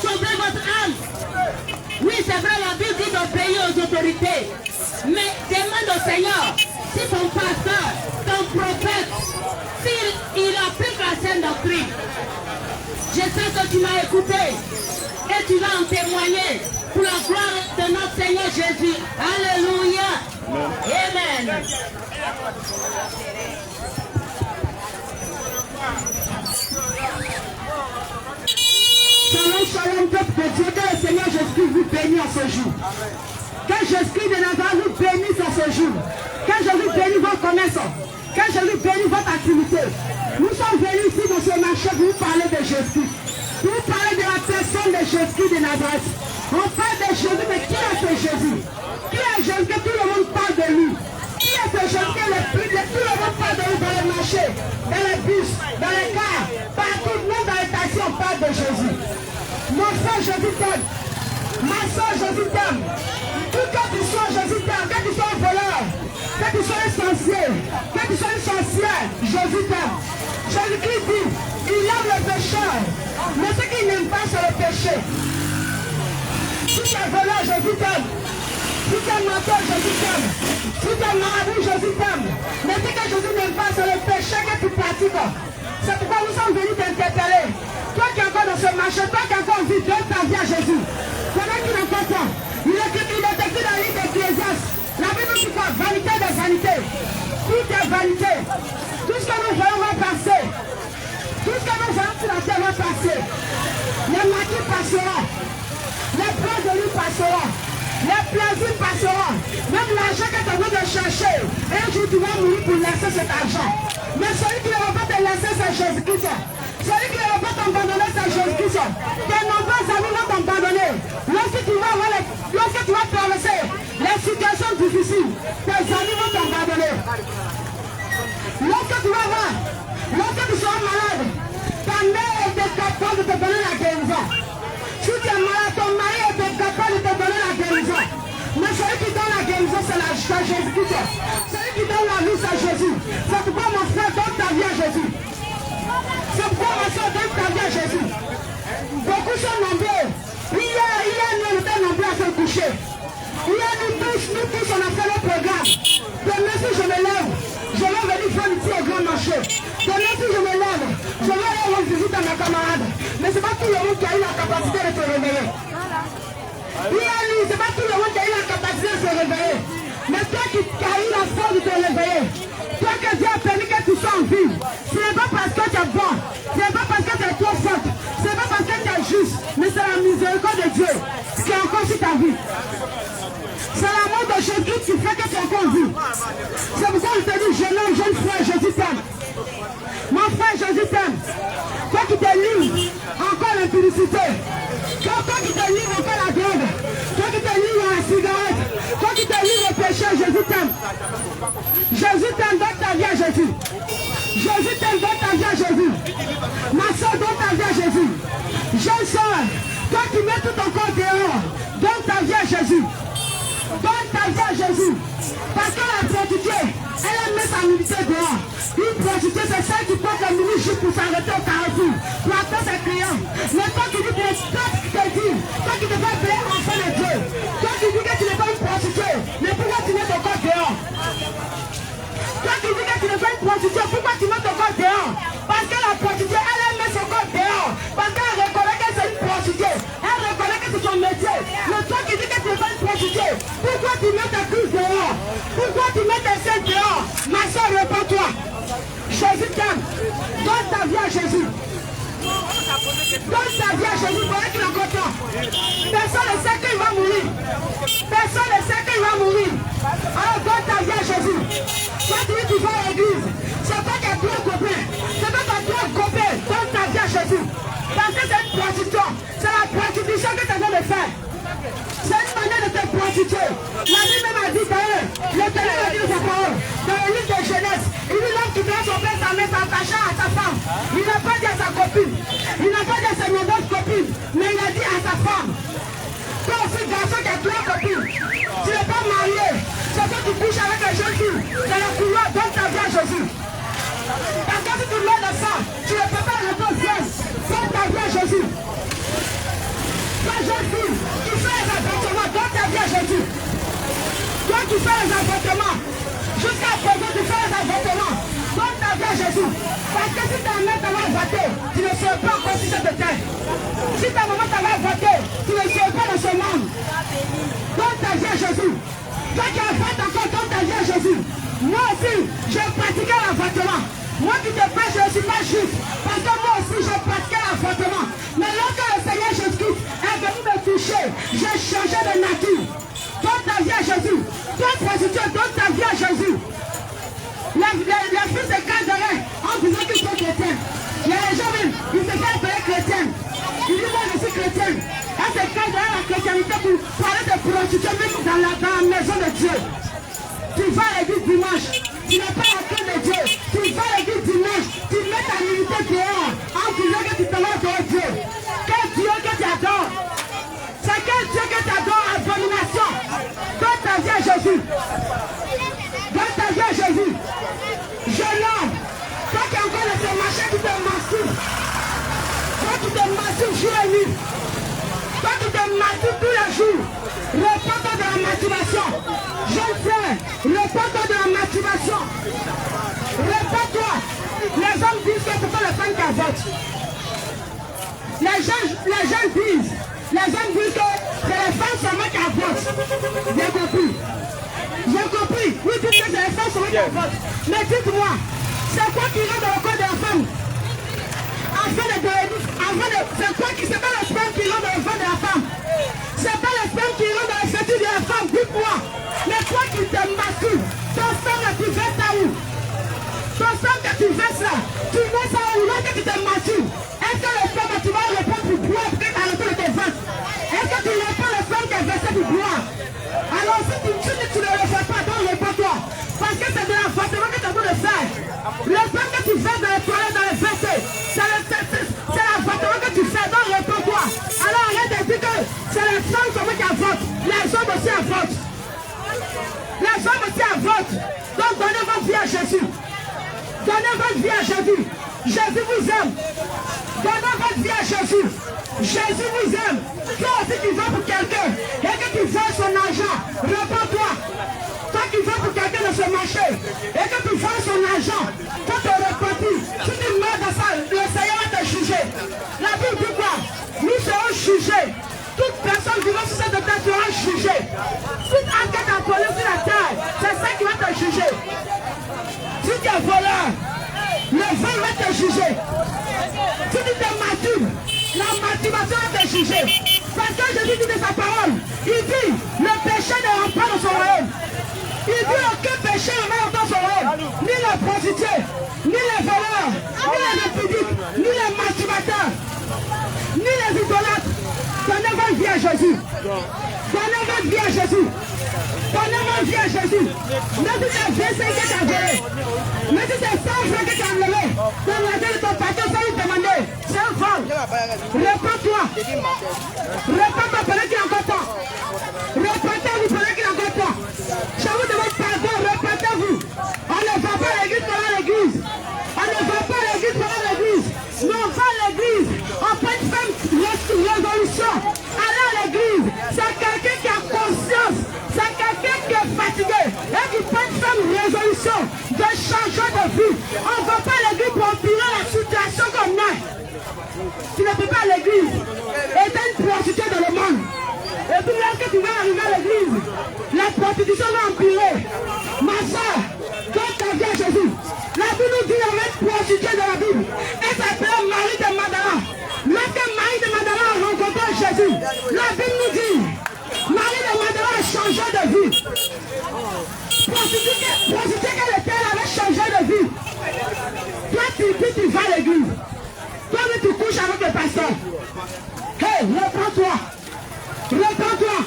Sauvez votre âme. Oui, c'est vrai, la Bible dit d'obéir aux autorités. Mais demande au Seigneur, si ton pasteur, ton prophète, s'il applique la sainte doctrine, je sais que tu m'as écouté et tu vas en témoigner pour la gloire de notre Seigneur Jésus. Alléluia. Amen. Shalom, peuple de Dieu, que le Seigneur Jésus vous bénisse en ce jour. Que Jésus de Nazareth vous bénisse en ce jour. Que Jésus bénisse vos commerçants. Que Jésus bénisse votre activité. Nous sommes venus ici dans ce marché pour vous parler de Jésus. Pour vous parler de la personne de Jésus de Nazareth. On parle de Jésus, mais qui est ce Jésus? Qui est Jésus que tout le monde parle de lui? Qui est ce Jésus que tout le monde parle de lui dans les marchés, dans les bus, dans les cars, partout, même dans les taxis, on parle de Jésus. Mon frère, Jésus t'aime. Ma soeur, Jésus t'aime. Tout que tu sois, Jésus t'aime. Que tu sois un voleur, que tu sois un sorcier, que tu sois une sorcière, Jésus t'aime. Jésus-Christ dit, il aime le pécheur, mais ce qu'il n'aime pas, c'est le péché. Si tu es voleur, Jésus t'aime. Si tu es menteur, Jésus t'aime. Si tu es marabout, Jésus t'aime. Mais ce que Jésus n'aime pas, c'est le péché que tu pratiques. C'est pourquoi nous sommes venus t'interpeller. Toi qui es encore dans ce marché, toi qui es encore en vie, donne ta vie à Jésus. Pendant qu'il n'en pas. Il est écrit dans le livre d'Ecclésiaste. La Bible dit quoi? Vanité des vanités. Tout est vanité. Tout ce que nous voyons va passer. Tout ce que nous voyons sur la terre va passer. Les maquis passeront. Les plans de lui passeront. Les plaisirs passeront. Même l'argent que tu as besoin de chercher. Un jour tu vas mourir pour laisser cet argent. Mais celui qui ne va pas te laisser, c'est Jésus-Christ. Celui qui ne va pas t'abandonner, c'est Jésus-Christ. Tes nombreux amis vont t'abandonner. Lorsque tu vas traverser les situations difficiles, tes amis vont t'abandonner. Lorsque tu vas voir, lorsque tu seras malade, ta mère était capable de te donner la guérison. Si tu es malade, ton mari était capable de te donner la guérison. Mais celui qui donne la guérison, c'est Jésus-Christ. Celui qui donne la vie, c'est Jésus. C'est pourquoi mon frère donne ta vie à Jésus. C'est pourquoi ma soeur donne ta vie à Jésus. Beaucoup sont nombreux. Hier, nous étions nombreux à se coucher. Hier, nous tous, on a fait le programme. Demain, si je me lève, je vais venir faire ici au grand marché. Demain, si je me lève, je vais aller rendre visite à mes camarades. Mais ce n'est pas tout le monde qui a eu la capacité de se réveiller. Hier, ce n'est pas tout le monde qui a eu la capacité de se réveiller. Mais toi qui as eu la force de te réveiller, toi que Dieu a permis que tu sois en vie, ce n'est pas parce que tu es bon, ce n'est pas parce que tu es trop forte, ce n'est pas parce que tu es juste, mais c'est la miséricorde de Dieu qui est encore sur ta vie. C'est l'amour de Jésus qui fait que tu es encore en vie. C'est pourquoi je te dis, jeune frère, Jésus t'aime. Mon frère, Jésus t'aime. Toi qui te livres encore l'impudicité, toi qui te livres encore la drogue, toi qui te livres la cigarette, toi qui te livres au péché, Jésus t'aime. Jésus t'aime, donne ta vie à Jésus. Jésus t'aime, donne ta vie à Jésus. Ma soeur, donne ta vie à Jésus. Jeune soeur, toi qui mets tout ton corps dehors, donne ta vie à Jésus. Donne ta vie à Jésus. Parce que la prostituée, elle met sa nudité dehors. Une prostituée, c'est celle qui porte la mini juste pour s'arrêter au carrefour, pour attendre ses clients. Mais toi qui dis que toi qui te dis, toi qui te fais payer enfant de Dieu, toi qui dis que tu n'es pas une prostituée, mais pourquoi tu mets ton corps dehors? Toi qui dis que tu n'es pas une prostituée, pourquoi tu mets ton corps dehors? Parce que la prostituée, elle met son corps dehors. Parce qu'elle reconnaît que c'est une prostituée. Elle reconnaît que c'est son métier. Mais toi qui dis que tu n'es pas une prostituée, pourquoi tu mets ta crise dehors? Pourquoi tu mets Jésus, pendant qu'il est encore temps. Personne ne sait qu'il va mourir. Personne ne sait qu'il va mourir. Alors donne ta vie à Jésus. Toi tu dis que tu vas à l'église. C'est pas qu'il y a deux copains. C'est pas qu'il y a deux copains. Donne ta vie à Jésus. Parce que c'est une prostitution. C'est la prostitution que tu as de faire. C'est une manière de te prostituer. La Bible même a dit d'ailleurs, l'Éternel a dit de sa parole, dans le livre de Genèse, il dit l'homme qui doit son père, sa mère, s'attachant à sa femme. Il n'a pas dit à sa copine. Il n'a pas dit à sa nouvelle copine, mais il a dit à sa femme. Toi aussi, garçon qui a trois copines, tu n'es pas marié, c'est toi qui couches avec les jeunes filles. Dans la couloir, donne ta vie à Jésus. Parce que si tu mets de ça, tu ne peux pas rentrer au ciel. Donne ta vie à Jésus. Toi, jeune fille, tu fais les avortements, donne ta vie à Jésus. Toi qui fais les avortements, jusqu'à présent tu fais les avortements, donne ta vie à Jésus. Parce que si ta mère t'avait avorté, tu ne serais pas encore sur cette terre. Si ta maman t'avait avorté, tu ne serais pas dans ce monde. Donne ta vie à Jésus. Toi qui avortes encore, donne ta vie à Jésus. Moi aussi, j'ai pratiqué l'avortement. Moi qui te prêche, je ne suis pas juif. Parce que moi aussi, j'ai pratiqué l'avortement. Mais lorsque le Seigneur Jésus-Christ est venu me toucher, j'ai changé de nature. Donne ta vie à Jésus. Toi, prostituée, donne ta vie à Jésus. Les fils se caseraient en disant qu'ils sont chrétiens. Il y a les gens même, ils se font appeler chrétiens. Ils disent moi je suis chrétien. Elle se cache derrière la chrétienté pour parler de prostitution même dans la maison de Dieu. Tu vas à l'église dimanche, tu n'es pas la cœur de Dieu. Tu vas à l'église dimanche, tu mets ta milité dehors en disant que tu te lèves devant Dieu. Quel Dieu que tu adores? C'est quel Dieu que tu adores? Abomination. Donne ta vie à Jésus. Donne ta vie à Jésus. Jeune homme, toi qui as encore laissé marcher, tu te masturbes. Toi qui te masturbes jour et nuit. Toi qui te masturbes tous les jours. Réponds-toi de la masturbation. Jeune frère, réponds-toi de la masturbation. Réponds-toi. Les hommes disent que c'est pas les femmes qui avortent. Les gens disent que c'est les femmes seulement qui avortent. J'ai compris. J'ai compris. Oui, dites que c'est les femmes seulement qui avortent. Mais dites-moi, c'est quoi qui rentre dans le corps de la femme? C'est quoi qui, c'est pas le sperme qui rentre dans le ventre de la femme? C'est pas le sperme qui rentre dans le fétus de la femme, dites-moi. Mais toi qui te masturbes, ton sperme là, tu verses ça où? Ton sperme que tu verses là, tu mets ça où? Là que tu te masturbes, est-ce que le sperme tu vas le répondre pour boire peut-être à l'entour de tes ventres? Est-ce que tu réponds le sperme qui est versé pour boire? Alors si tu dis que tu ne le fais pas, donc réponds-toi. Parce que c'est de l'avortement que tu as besoin de faire. Le sperme que tu verses dans les toilettes, dans les WC, c'est l'avortement que tu fais, donc réponds-toi. Alors arrête de dire que c'est les femmes qui avortent, les hommes aussi avortent. Les hommes aussi avortent. Donc donnez votre vie à Jésus. Donnez votre vie à Jésus. Jésus vous aime. Donnez votre vie à Jésus. Jésus vous aime. Toi aussi tu vas pour quelqu'un et que tu vends son argent, réponds-toi. Toi qui vas pour quelqu'un dans ce marché et que tu vends son argent, toi te repentis. Si tu meurs dans ça, le Seigneur va te juger. La Bible dit quoi? Nous serons jugés. Toute personne vivant sur cette terre sera jugée. Toute enquête à police sur la terre, c'est ça qui va te juger. Si tu es voleur, le vol va te juger. Si tu te masturbes, la masturbation va te juger. Parce que Jésus dit de sa parole, il dit, le péché ne rentre pas dans son royaume. Il dit aucun péché ne rentre dans son royaume. Ni les prostituées, ni les voleurs, ni les impudiques, ni les masturbateurs, ni les idolâtres. Donnez votre vie à Jésus. Donnez votre vie à Jésus. Donnez votre vie à Jésus. Même si c'est 25 que tu as volé, même si c'est 100 francs que tu as enlevé, dans la tête de ton patron, ça lui demander, c'est un vol. Réponds-toi. Réponds-toi pendant qu'il y a encore temps. Répentez-vous pendant qu'il y a encore temps. Je vous demande pardon, répentez-vous. On ne va pas à l'église pendant l'église. On ne va pas à l'église pendant l'église. Mais on va à l'église. On peut faire une résolution. Aller à l'église, c'est quelqu'un qui a conscience. C'est quelqu'un qui est fatigué. Et qui peut faire une résolution de changement de vie. On ne va pas à l'église pour empirer la situation comme ça. Tu ne peux pas à l'église. Et tu es une prostituée dans le monde. Et puis lorsque tu vas arriver à l'église, la prostitution va empirer. Ma soeur, donne ta vie à Jésus. La Bible nous dit, on va être prostituée dans la Bible. Elle s'appelle Marie de Magdala. Lorsque Marie de Magdala dis tu vas à l'église. Toi, tu couches avec le pasteur. Hey, reprends-toi. Reprends-toi.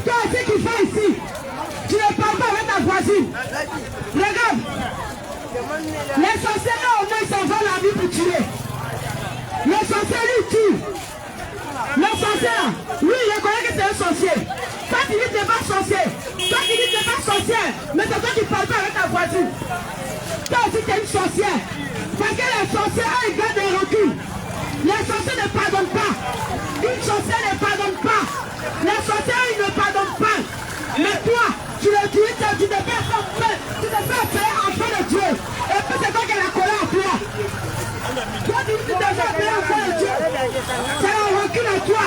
Toi aussi qui fais ici. Tu ne parles pas avec ta voisine. Regarde. Les sorciers là, au moins, ils s'en vont la vie pour tuer. Les sorciers, lui, tuent. Le sorcier, lui, il reconnaît que c'est un sorcier. Toi, tu dis que tu n'es pas sorcier. Toi, tu dis que tu n'es pas sorcière. Mais c'est toi qui ne parles pas avec ta voisine. Toi aussi, tu es une sorcière. Parce que les sorcières, ils gardent des reculs. Les sorciers ne pardonnent pas. Une sorcière ne pardonne pas. Les sorcières, ils ne pardonnent pas. Mais toi, tu te fais appeler enfant de Dieu. Et puis c'est toi qui as la colère en toi. Toi, tu te fais appeler enfant de Dieu. C'est la rancune en toi.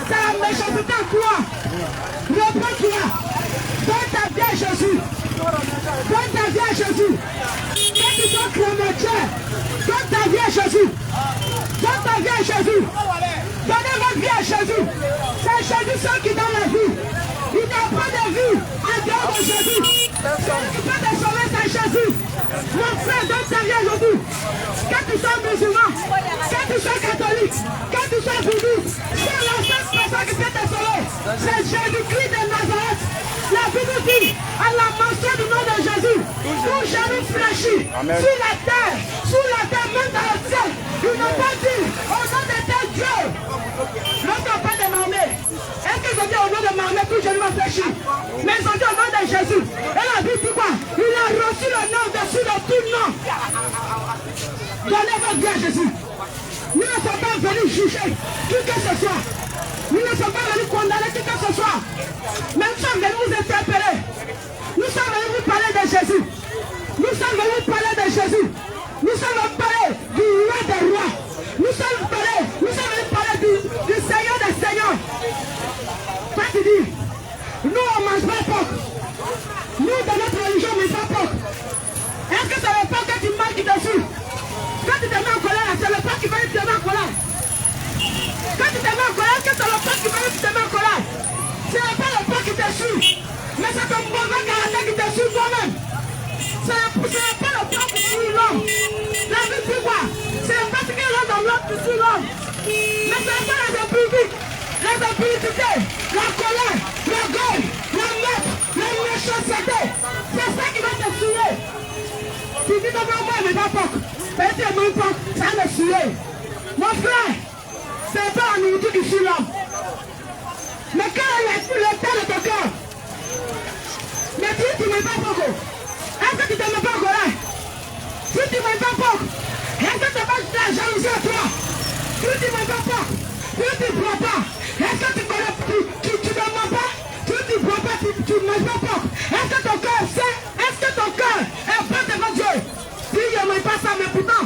C'est la méchanceté en toi. Reprends-toi. Donne ta vie à Jésus. Donne ta vie à Jésus. Quand tu sois chrétien, donne ta vie à Jésus. Donne ta vie à Jésus. Donnez votre vie à Jésus. C'est Jésus seul qui donne la vie. Il n'y a pas de vie en dehors de Jésus. Celui qui peut te sauver, c'est Jésus. Mon frère, donne ta vie aujourd'hui. Quand tu sois musulman, quand tu sois catholique, quand tu sois bouddhiste, c'est la seule personne qui peut te sauver. C'est Jésus-Christ de Nazareth. La Bible dit, à la mention du nom de Jésus, tout genou fléchit sur la terre, même dans le ciel. Ils n'ont pas dit au nom de tel Dieu. L'autre pas de Mahomet. Est-ce qu'ils ont dit au nom de Mahomet, tout genou va fléchir? Mais ils ont dit au nom de Jésus. Et la Bible dit quoi? Il a reçu le nom dessus de tout nom. Donnez votre vie à Jésus. Nous ne sommes pas venus juger qui que ce soit. Nous ne sommes pas venus condamner qui que ce soit. Mais nous sommes venus vous interpeller. Nous sommes venus vous parler de Jésus. Nous sommes venus vous parler de Jésus. Nous sommes venus parler du roi des rois. Nous sommes venus parler du Seigneur des seigneurs. Toi tu dis, nous on ne mange pas porc. Nous dans notre religion on ne mange pas porc. Est-ce que c'est le porc que tu manges dessus? Quand tu te mets en colère, c'est le porc qui va te mettre en colère. Quand tu te mets en colère, c'est le porc qui va te mettre en colère. Ce n'est pas le porc qui te suit, mais c'est ton mauvais caractère qui te suit toi-même. Ce n'est pas le porc qui suit l'homme. La vie dit quoi? C'est parce que l'homme qui suit l'homme. Mais ce n'est pas les impudités, la colère, l'orgueil, la mort, la méchanceté. C'est ça qui va te suer. Tu dis non, moi, mais pas porc. Mais tu ne manges pas, ça va me suer. Mon frère, c'est pas la nourriture qui suit l'homme. Mais quand il y a le temps de ton cœur, mais si tu ne m'aimes pas beaucoup, est-ce que tu ne m'aimes pas en colère? Si tu ne m'aimes pas beaucoup, est-ce que tu n'as pas de la jalousie à toi? Si tu ne m'aimes pas beaucoup, si tu ne bois pas, est-ce que tu connais, tu ne mens pas? Si tu ne bois pas, tu ne manges pas beaucoup. Est-ce que ton cœur sait? Est-ce que ton cœur est prêt devant Dieu? Si il ne m'aime pas ça, mais pourtant,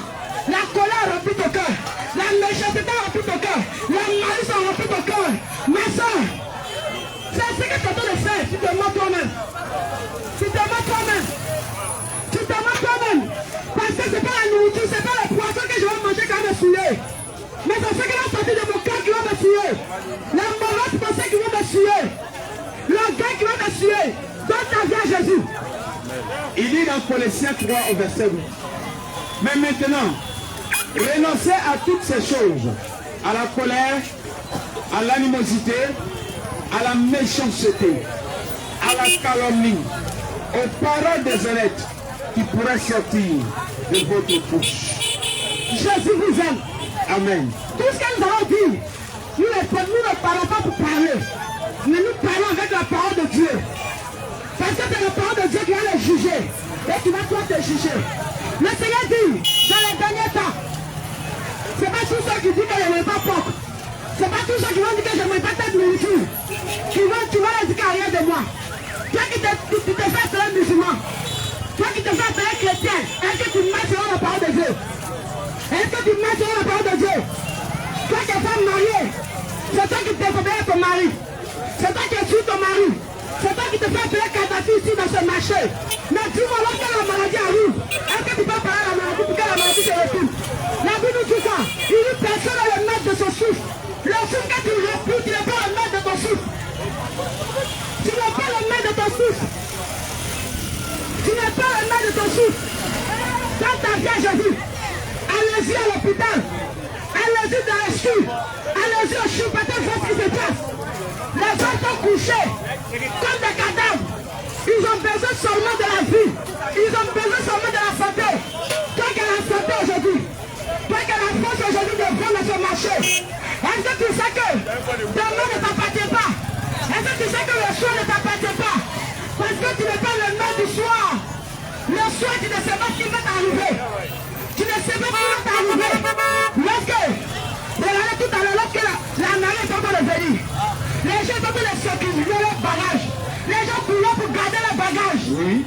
la colère remplit ton cœur. La méchanceté remplit ton cœur. La malice remplit ton cœur. Ma soeur, c'est ce que tu es en train de faire. Tu te mens toi-même. Tu te mens toi-même. Tu te mens toi-même. Parce que ce n'est pas la nourriture, ce n'est pas le poisson que je vais manger qui va me souiller. Mais c'est ce qui va sortir de mon cœur qui va me souiller. La mauvaise pensée qui va me souiller. Le gars qui va me souiller. Donne ta vie à Jésus. Il dit dans Colossiens 3 au verset 8. Mais maintenant, renoncez à toutes ces choses, à la colère, à l'animosité, à la méchanceté, à la calomnie, aux paroles déshonnêtes qui pourraient sortir de votre bouche. Jésus vous aime. Amen. Tout ce que nous allons dire, nous ne parlons pas pour parler, mais nous parlons avec la parole de Dieu. Parce que c'est la parole de Dieu qui va les juger et qui va toi te juger. Le Seigneur dit, dans les derniers temps, c'est pas tous ceux qui disent que je n'aime pas porc. C'est pas tous ceux qui vont dire que je n'aime pas telle nourriture. Tu vas leur dire qu'il n'y a rien de moi. Toi qui te fais appeler musulman, toi qui te fais appeler chrétien, est-ce que tu marches selon la parole de Dieu? Est-ce que tu marches selon la parole de Dieu? Toi qui es femme mariée, c'est toi qui te fais ton mari. C'est toi qui es ton mari. C'est toi qui te fais appeler Kadhafi ici dans ce marché. Mais dis-moi, lorsque la maladie arrive, est-ce que tu peux parler à la maladie pour que la maladie se retourne? La Bible dit ça. Il dit personne n'est le maître de son souffle. Le souffle que tu respires, tu n'es pas le maître de ton souffle. Tu n'es pas le maître de ton souffle. Tu n'es pas le maître de ton souffle. Dans ta vie à Jésus. Allez-y au chou, peut-être voir ce qui se passe. Les gens sont couchés comme des cadavres. Ils ont besoin seulement de la vie. Ils ont besoin seulement de la santé. Toi qui as la santé aujourd'hui, toi qui as la force aujourd'hui de vendre ce marché, est-ce que tu sais que demain ne t'appartient pas? Est-ce que tu sais que le soir ne t'appartient pas? Parce que tu n'es pas le maître du soir. Le soir, tu ne sais pas ce qui va t'arriver. Tu ne sais pas ce qui va t'arriver. Lorsque, regardez tout à l'heure, lorsque la marée est en train de venir, les gens sont en train de sécuriser leurs bagages. Les gens courent pour garder leurs bagages. Oui.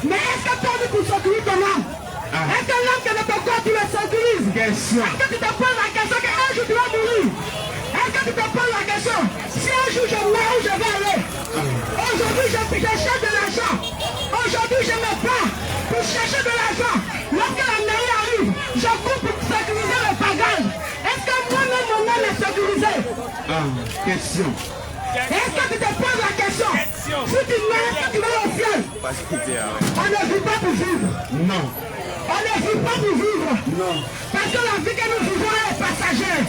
Mais est-ce que toi, tu sécurises ton âme? Est-ce que l'âme que de ton corps, tu le sécurises? Est-ce que tu te poses la question qu'un jour tu vas mourir? Est-ce que tu te poses la question si un jour je meurs, où je vais aller? Aujourd'hui, je cherche de l'argent. Aujourd'hui, je me bats pour chercher de l'argent. Lorsque la mairie arrive, je cours pour sécuriser le bagage. Est-ce que moi-même, mon âme est sécurisée? Question. Est-ce que tu te poses la question? Si tu meurs, est-ce que tu vas au ciel? On ne vit pas pour vivre. Non. On ne vit pas pour vivre. Non. Parce que la vie que nous vivons est passagère.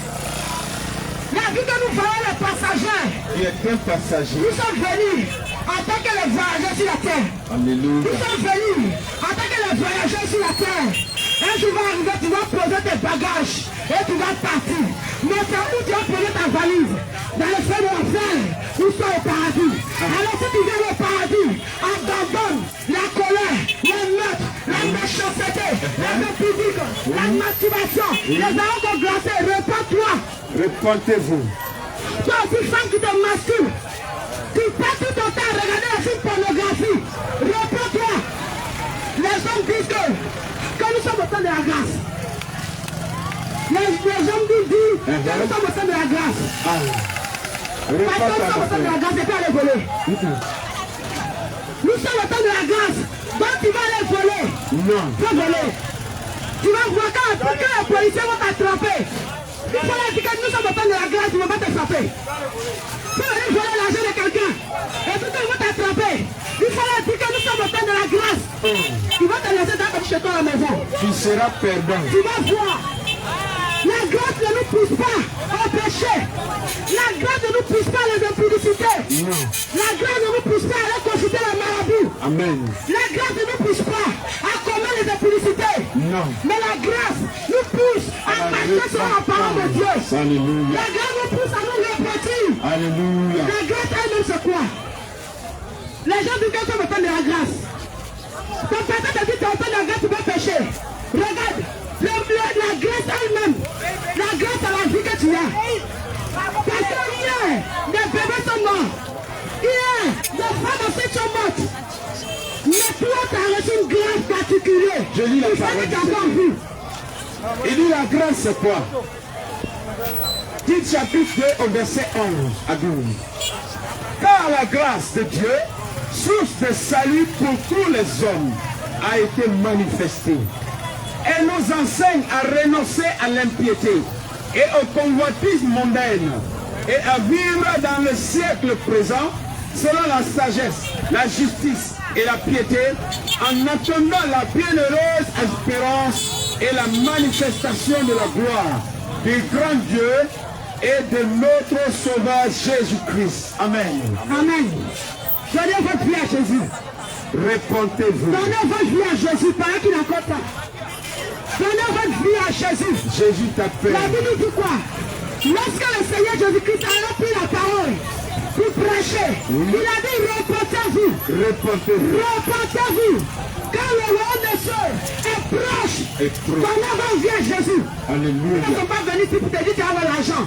La vie que nous voyons est passagère. Il est un passager. Nous sommes venus en tant que les voyageurs sur la terre. Alléluia. Nous sommes venus en tant que les voyageurs sur la terre. Un jour va arriver, tu vas poser tes bagages et tu vas partir. Mais c'est où tu vas poser ta valise? Dans le feu de l'enfer, nous sommes au paradis. Alors si tu viens au paradis, abandonne la colère, les meurtres, la méchanceté, les publics, la masturbation, les arômes glacés, répands-toi. Répentez-vous. Toi aussi, femme qui te masturbes, tu passes tout ton temps à regarder la film pornographie. Répands-toi. Les hommes disent que nous sommes au temps de la grâce. Les hommes disent que nous sommes au temps de la grâce. Parce que nous sommes au temps de la grâce, c'est pas aller voler. Nous sommes au temps de la grâce. Donc tu vas aller voler. Non. Tu vas voler. Tu vas voir quand les policiers vont t'attraper. Il faut leur dire que nous sommes au temps de la grâce, ils ne vont pas te frapper. Tu vas aller voler l'argent de quelqu'un. Et tout ils vont t'attraper. Il faut leur dire que nous sommes au temps de la grâce. Ils vont te laisser dans chez toi à la maison. Tu seras perdant. Tu vas voir. La grâce ne nous pousse pas au péché. La grâce ne nous pousse pas à les impudicités. Non. La grâce ne nous pousse pas à aller consulter les marabouts. Amen. La grâce ne nous pousse pas à commettre les impudicités. Non. Mais la grâce nous pousse à marcher sur la parole de Dieu. Alléluia. La grâce nous pousse à nous repentir. Alléluia. La grâce elle-même c'est quoi? Les gens disent qu'ils sont au temps de la grâce. Ton père te dit que tu es au temps de la grâce, tu vas pécher. Regarde. La grâce elle-même, la grâce à la vie que tu as. Parce que hier, des bébés sont morts. Hier, des femmes aussi sont mortes. Mais toi, tu as reçu une grâce particulière. Je lis la parole de Dieu. Il dit la grâce c'est quoi? Tite chapitre 2 au verset 11 à 12. Car la grâce de Dieu, source de salut pour tous les hommes, a été manifestée. Elle nous enseigne à renoncer à l'impiété et aux convoitises mondaines et à vivre dans le siècle présent selon la sagesse, la justice et la piété en attendant la bienheureuse espérance et la manifestation de la gloire du grand Dieu et de notre Sauveur Jésus-Christ. Amen. Amen. Donnez votre vie à Jésus. Répentez-vous. Donnez votre vie à Jésus, par qui n'a pas temps. Donnez votre vie à Jésus. Jésus t'appelle. La Bible dit quoi? Lorsque le Seigneur Jésus-Christ a pris la parole pour prêcher, il a dit repentez-vous. Repentez-vous. Repentez-vous. Car le royaume des cieux est proche. Donnez votre vie à Jésus. Alléluia. Ils ne sont pas venus ici pour te dire que tu as l'argent.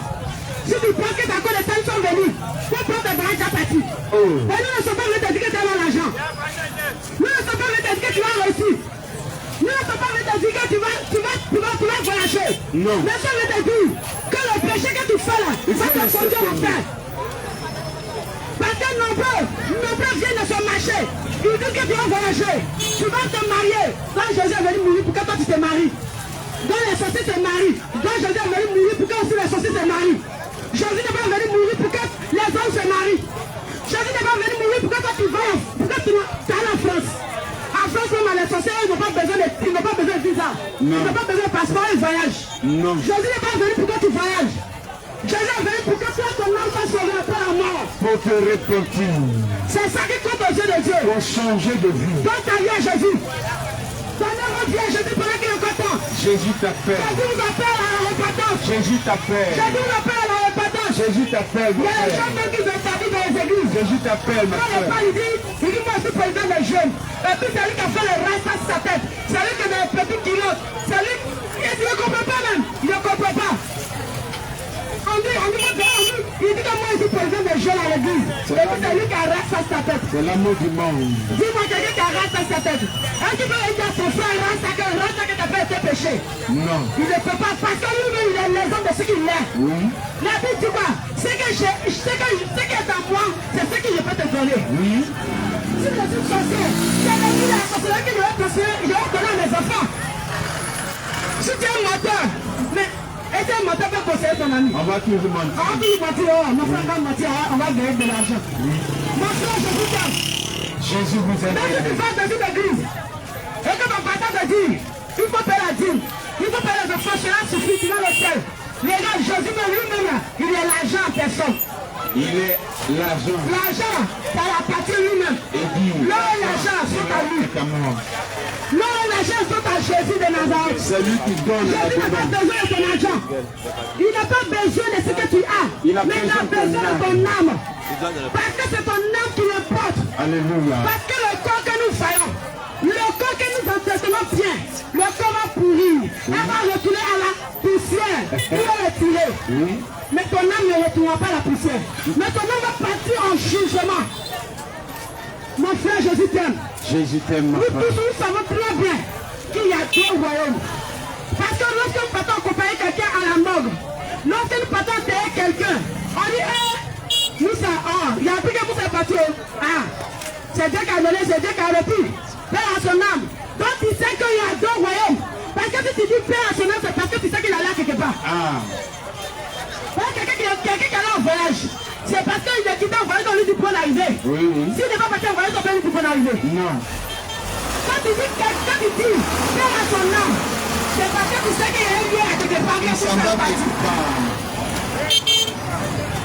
Si tu penses que d'accord les temps sont venus, pour prendre tes bagages à partir. Mais nous ne sommes pas venus te dire que tu as l'argent. Nous ne sommes pas venus te dire que tu as reçu. Nous ne sommes pas venus te dire que tu vas voyager. Non. Mais ça veut te dire que le péché que tu fais là, va te conduire au fer. Parce que nombreux viennent de ce marché. Ils disent que tu vas voyager. Tu vas te marier. Quand Jésus est venu mourir, pour que toi tu te maries. Quand les sorciers se marient. Quand Jésus est venu mourir, pour que aussi les sorciers se marient. Jésus n'est pas venu mourir pour que les hommes se marient. Jésus n'est pas venu mourir pour que toi tu vas. Pour que tu ailles en France. En France, même les sorciers, ils n'ont pas besoin de visa. Ils n'ont pas besoin de passeport, ils voyagent. Non. Jésus n'est pas venu pour que tu voyages. Jésus Pour te repentir. C'est ça qui compte aux yeux de Dieu. Pour changer de vie. Donne ta vie à Jésus. Donnez votre vie à Jésus pendant qu'il est content. Jésus t'appelle. Jésus vous appelle à la repentance. Jésus t'appelle. Jésus vous appelle à la repentance. Jésus t'appelle. Il y a des gens qui veulent sa vie dans les églises. Jésus t'appelle, ma Quand le soeur. père il dit moi je suis président des jeunes. Et puis c'est lui qui a fait le reste à sa tête. C'est lui qui a des petites culottes. C'est lui il ne comprend pas même. Il ne comprend pas. Il dit que moi je suis président des jeunes à l'église. Et puis c'est lui qui a reste à sa tête. C'est l'amour du monde. Dis-moi quelqu'un qui a reste à sa tête. Est-ce qu'il peut dire à son frère reste à que tu as fait tes péchés? Non. Il ne peut pas parce que lui-même il est l'exemple de ce qu'il est. Oui. La Bible dit quoi? Ce qui est en moi, c'est ce que je peux te donner. Oui. Si je suis sorcier, c'est l'ennemi de la sorcellerie qui doit construire, je vais donner à mes enfants. Si tu es un menteur, mais est-ce qu'un menteur peut conseiller ton ami? On va toujours mentir. On va toujours mentir, mon frère va mentir, on va gagner de l'argent. Oui. Mon frère, je vous donne. Jésus vous aime. Dans une phase de vie d'église, et que mon pasteur te dit, il faut payer la dîme, il faut payer les offrandes, cela suffit, tu vas le ciel. Regarde, Jésus lui-même, il est l'argent en personne. Il est l'argent. L'argent, ça appartient lui-même. Et dit. L'or et l'argent sont à lui. L'or et l'argent sont à Jésus de Nazareth. C'est lui qui donne la Jésus n'a pas besoin de ton argent. Il n'a pas besoin de ce que tu as. Il a mais il a besoin de ton âme. Parce que c'est ton âme qui l'importe. Alléluia. Parce que le corps que nous faisons, le corps que nous entretenons bien, le corps va pourrir. Elle va retourner à la poussière. Il va le tirer. Oui. Mais ton âme ne retournera pas à la poussière. Mais ton âme va partir en jugement. Mon frère, Jésus t'aime. Jésus t'aime, ma Nous frère. tous, nous savons très bien qu'il y a deux royaumes. Parce que lorsque nous partons accompagner quelqu'un à la morgue, lorsque nous partons derrière quelqu'un, on dit, Moussa, il y a plus que Moussa est parti. C'est Dieu qui a donné, c'est Dieu qui a repris. Père à son âme. Donc tu sais qu'il y a deux royaumes. Parce que si tu dis Père à son âme, c'est parce que tu sais qu'il est là quelque part. Quelqu'un qui est allé en voyage, c'est parce qu'il est quitté en voyage, on lui dit point d'arriver. Oui, oui. S'il n'est pas parti en voyage, on peut lui dire point d'arriver. Non. Quand tu dis Père à son âme, c'est parce que tu sais qu'il y a un lieu à quelque part. Il s'en va parti. quelque part.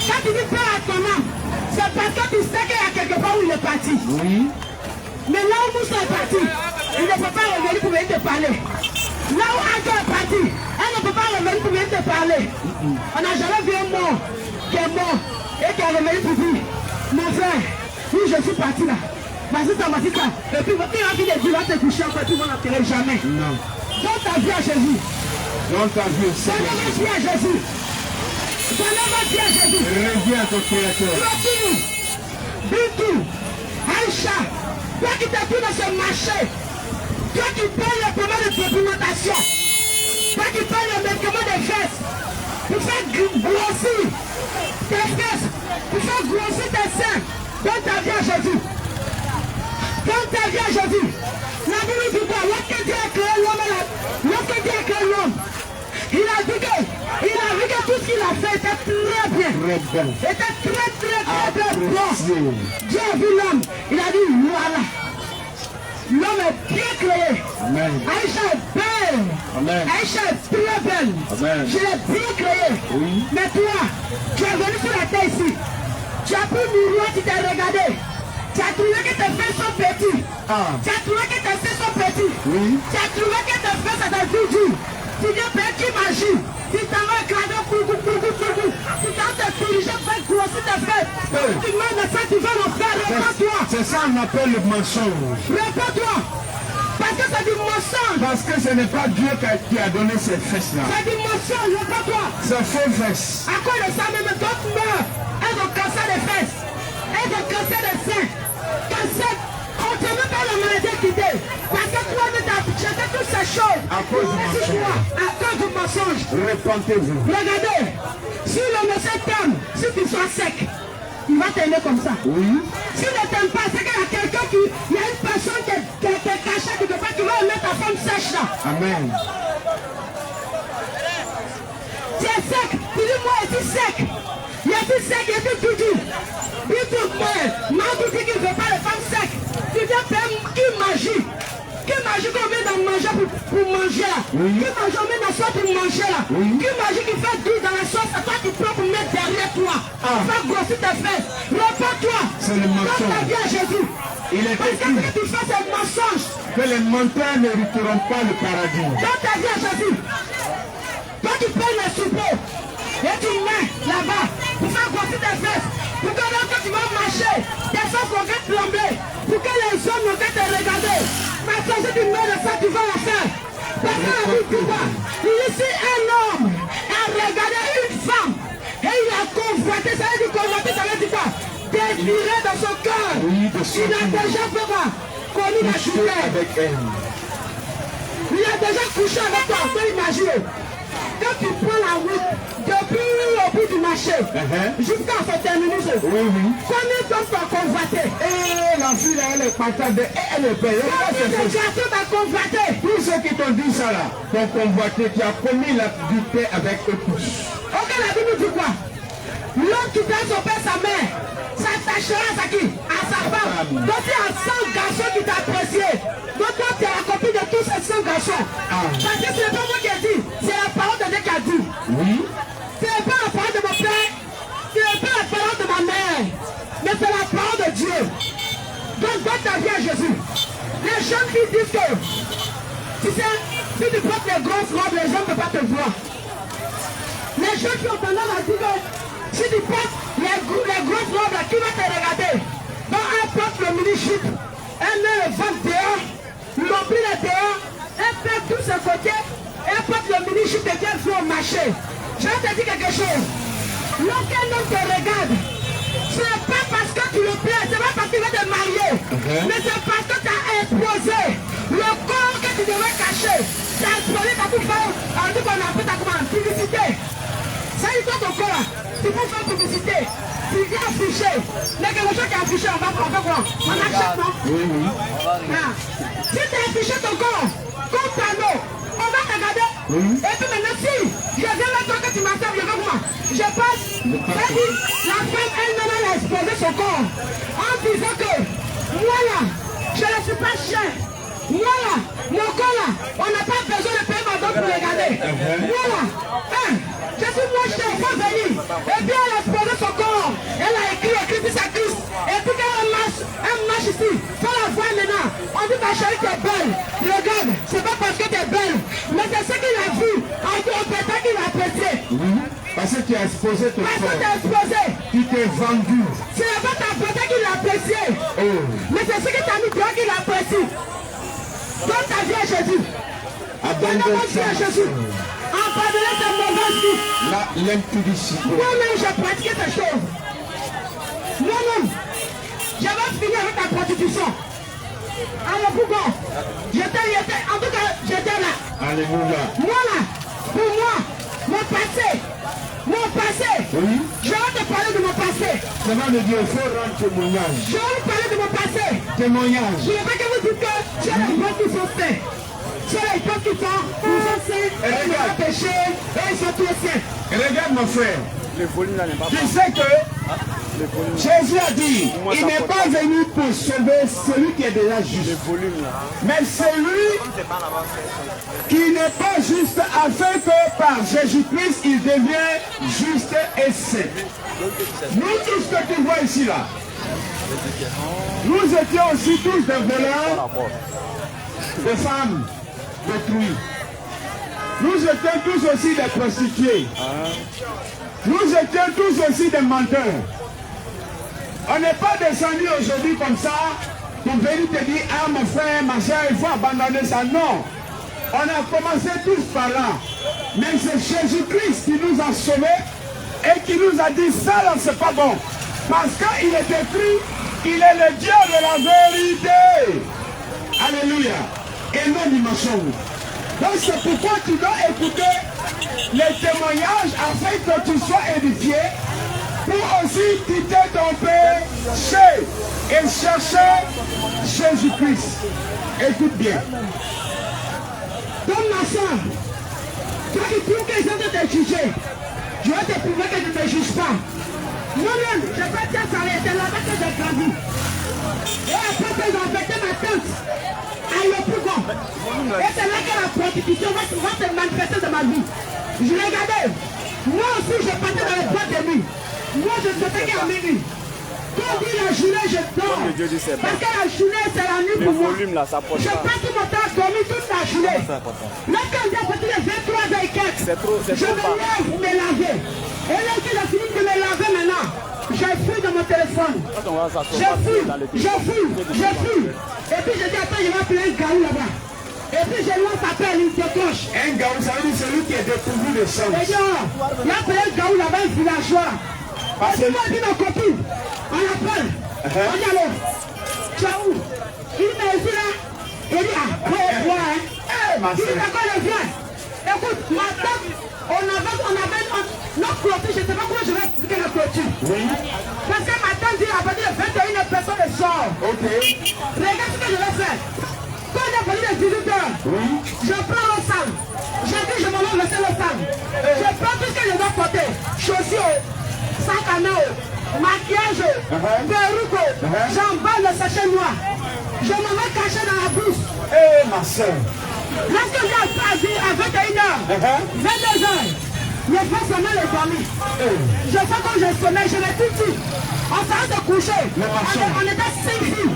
Quand tu dis Père à ton âme, c'est parce que tu sais qu'il y a quelque part où il est parti. Oui. Mais là où Moussa est parti, il ne peut pas revenir pour venir te parler. Là où Anto est parti, elle ne peut pas revenir pour venir te parler. On n'a jamais vu un mort qui est mort et qui est revenu pour dire, mon frère, oui je suis parti là. Vas-y ça, vas-y ça. Et puis quand il a dit, va te coucher encore, tu ne vas l'enterrer jamais. Non. Donne ta vie à Jésus. Dans ta vie aussi. Donne ta vie à Jésus. Donne ta vie à Jésus. Reviens à ton Créateur. Bintou, Aïcha, toi qui t'es pris dans ce marché, toi qui payes le paiement de documentation, toi qui payes le médicament des fesses, pour faire grossir tes fesses, pour faire grossir tes seins, donne ta vie à Jésus. Donne ta vie à Jésus. La Bible dit quoi? Lorsque Dieu a créé l'homme, il a vu que tout ce qu'il a fait était très bien. Très bien. C'était très bon. Dieu a vu l'homme. Il a dit voilà. L'homme est bien créé. Amen. Aïcha est belle. Amen. Aïcha est très belle. Amen. Je l'ai bien créé. Oui. Mais toi, tu es venu sur la terre ici. Tu as pris le miroir, tu t'es regardé. Tu as trouvé que tes fesses sont petits. Tu as trouvé que tes fesses sont petits. Oui. Tu as trouvé que tes fesses sont des dur. Tu dis, ben qui m'agit? Tu t'en vas écraser, tu t'en te corriger, faire grossir tes fesses. Tu mets le fait, tu vas le faire, réponds-toi. C'est ça qu'on appelle le mensonge. Réponds-toi. Parce que c'est du mensonge. Parce que ce n'est pas Dieu qui a donné ces fesses-là. C'est du mensonge, réponds-toi. C'est faux fesses. À cause de ça, même d'autres meurent. Elles ont cancer des fesses. Elles ont cancer des seins. Cancer. On ne te met pas la maladie quittée. Parce que toi, tu as acheté toutes ces choses. À cause du mensonge. À cause du mensonge. Repentez-vous. Regardez. Si le monsieur t'aime, si tu sois sec, il va t'aimer comme ça. Oui. S'il ne t'aime pas, c'est qu'il y a quelqu'un qui... Il y a une personne qui est cachée quelque part qui va mettre ta femme sèche là. Amen. Tu es sec. Tu dis moi, je suis sec. Il est sec, il est tout dur. Moi, tu dis qu'il ne veut pas les femmes secs. Tu viens faire qui magie. Qui magie qu'on met dans manger pour manger là. Oui. Qui magie qu'on met dans la sauce pour manger là. Oui. Qui magie qui fait d'huile dans la sauce, c'est toi qui prends pour mettre derrière toi. Faire grossir tes fesses. C'est le mensonge. Donne ta vie à Jésus. Il est Parce que ce écrit que tu fais, c'est le mensonge. que les menteurs n'hériteront pas le paradis. Donne ta vie à Jésus. Toi, tu payes le souper. Et tu mets là-bas pour faire grossir tes fesses. Pour que lorsque tu vas marcher, tes fesses vont être plombées. Pour que les hommes vont te regarder. Mais si tu mets de ça, tu vas la faire. Parce que la vie, tu vois. Ici, un homme a regardé une femme. Et il a convoité. Ça veut dire convoiter, ça veut dire quoi? Désiré dans son cœur. Oui, de son Il a cœur. déjà fait quoi? Connu la Coucher chute. avec elle. Il a déjà couché avec toi, on peut imaginer. Quand tu prends la route, depuis au bout du marché, jusqu'à ce terminus, Oui, oui. combien de temps tu as convoité? Et la fille là, elle est partante, elle est payée. Combien de gâteaux tu as convoité? Tous ceux qui t'ont dit ça là, t'ont convoité, tu as commis la vérité avec eux tous. Ok, la Bible dit quoi? L'homme qui donne son père, sa mère, s'attachera à qui? À sa femme. Donc il y a 100 garçons qui t'ont apprécié. Donc toi, tu es la copine de tous ces 100 garçons. Parce que ce n'est pas moi qui ai dit, c'est la parole de Dieu qui a dit. Oui. Ce n'est pas la parole de mon père, ce n'est pas la parole de ma mère, mais c'est la parole de Dieu. Donc donne ta vie à Jésus. Les jeunes filles disent que, tu sais, si tu portes les grosses robes, les gens ne peuvent pas te voir. Les jeunes filles ont tendance à dire que si tu portes les grosses robes, là, qui va te regarder? Donc elle porte le mini-chip, elle met le ventre dehors, l'oubli est dehors, elle fait tous ses côtés, elle porte le mini-chip et elle fait au marché. Je vais te dire quelque chose. Lorsqu'un homme te regarde, ce n'est pas parce que tu le plais, ce n'est pas parce qu'il veut te marier, mais c'est parce que tu as exposé le corps que tu devais cacher. Tu as exposé ta coupe en tout qu'on appelle ta commande, publicité. Ça y est, toi ton corps là, tu peux faire publicité, tu viens afficher. Mais quelque chose qui est affiché, on va faire quoi? On achète, non? Oui, oui. Si tu as affiché ton corps, comme panneau, on va te regarder. Et puis maintenant, si je viens là, toi que tu m'attends, je vais moi. Je passe, c'est-à-dire, la femme elle-même elle a exposé son corps en disant que moi là, je ne suis pas cher. Moi là, mon corps là, on n'a pas besoin de payer ma dent pour regarder. Moi là, je suis moins cher, il faut venir. Et puis elle a exposé son corps. Elle a écrit sa Christ. Et puis quand elle marche ici, faut la voir maintenant. On dit ma chérie, tu es belle. Regarde, c'est pas parce que tu es belle, mais c'est ce qu'il a vu. On peut-être qu'il a apprécié. Oui. Parce que tu as exposé ton Parce que corps. tu as exposé. Tu t'es vendu. Ce n'est pas ta beauté qu'il a apprécié. Mais c'est ce que tu as mis toi qu'il apprécie. Donne ta vie à Jésus. Donne ta vie à Jésus. En pardonnant ta mauvaise vie. L'impudicité. Moi-même, j'ai pratiqué ces choses. Moi-même, j'avais fini avec ta prostitution. Alors pourquoi? En tout cas, j'étais là. Alléluia. Moi là, pour moi, mon passé, Oui. je vais te parler de mon passé. Ça va me dire, il faut rendre témoignage. Je vais vous parler de mon passé. Témoignage. Je ne veux pas que vous dites que c'est les bons qui sont saints. C'est les bons qui sont saints, ils ont péché, et ils sont tous saints. Regarde mon frère. Le volume là n'est pas Tu sais que Jésus a dit, il n'est pas venu pour sauver celui qui est déjà juste, le volume là. mais celui qui n'est pas juste, afin que par Jésus-Christ, il devienne juste et saint. Nous tous que tu vois ici là, nous étions aussi tous des voleurs, des femmes d'autrui. Nous étions tous aussi des prostituées. Nous étions tous aussi des menteurs. On n'est pas descendu aujourd'hui comme ça pour venir te dire, ah mon frère, ma soeur, il faut abandonner ça. Non. On a commencé tous par là. Mais c'est Jésus-Christ qui nous a sauvés et qui nous a dit, ça là, c'est pas bon. Parce qu'il est écrit, il est le Dieu de la vérité. Alléluia. Et non du mensonge. Donc c'est pourquoi tu dois écouter les témoignages afin que tu sois édifié pour aussi quitter ton péché et chercher Jésus-Christ. Écoute bien. Donc ma soeur, toi qui trouves que les autres te juger, je vais te prouver que tu ne me juges pas. Moi-même, je peux dire ça, c'est là-bas que j'ai grandi. Et après que j'ai affecté ma tante à Yopougon. Et c'est là que la prostitution va se manifester dans ma vie. Je regardais. Moi aussi, je partais dans les boîtes de nuit. Moi, je ne sais pas qu'à minuit. Quand on dit la journée, je dors. Parce que la journée, c'est la nuit pour moi. Je passe mon temps à dormir toute la journée. Lorsqu'on dit à partir de 23h et quelques, je me lève pour me laver. Et là que j'ai fini de me laver maintenant, j'ai fouillé dans mon téléphone. J'ai fouillé. Et puis j'ai dit, attends, je vais appeler un garou là-bas. Et puis je lance appel, il décroche. Un garou, ça veut dire celui qui est dépourvu de sang. Et il a appelé un garou là-bas, un villageois. Parce que moi, je dis ma copine, on appelle. On dit alors, tu es où? Il m'a dit là, il dit, ah, ouais. Il dit, d'accord, je viens. Écoute, ma tante, on avait notre clôture, je ne sais pas comment je vais expliquer la clôture. Oui. Parce que ma tante dit, à partir de 21 personnes de sort. Ok. Regarde ce que je vais faire. Quand on a parlé de 18 heures, je prends le sang. J'ai dit, je m'en vais laisser le sang. Je prends tout ce que je dois porter. Chaussures, sac à main, maquillage, perruque, j'emballe le sachet noir. Je m'en vais cacher dans la brousse. Eh, ma soeur. Lorsque j'ai à 21h, 22h, je fais seulement le dormir. Je fais comme je sommeille, je l'ai tout dit. On s'en va se coucher. On était 5 filles.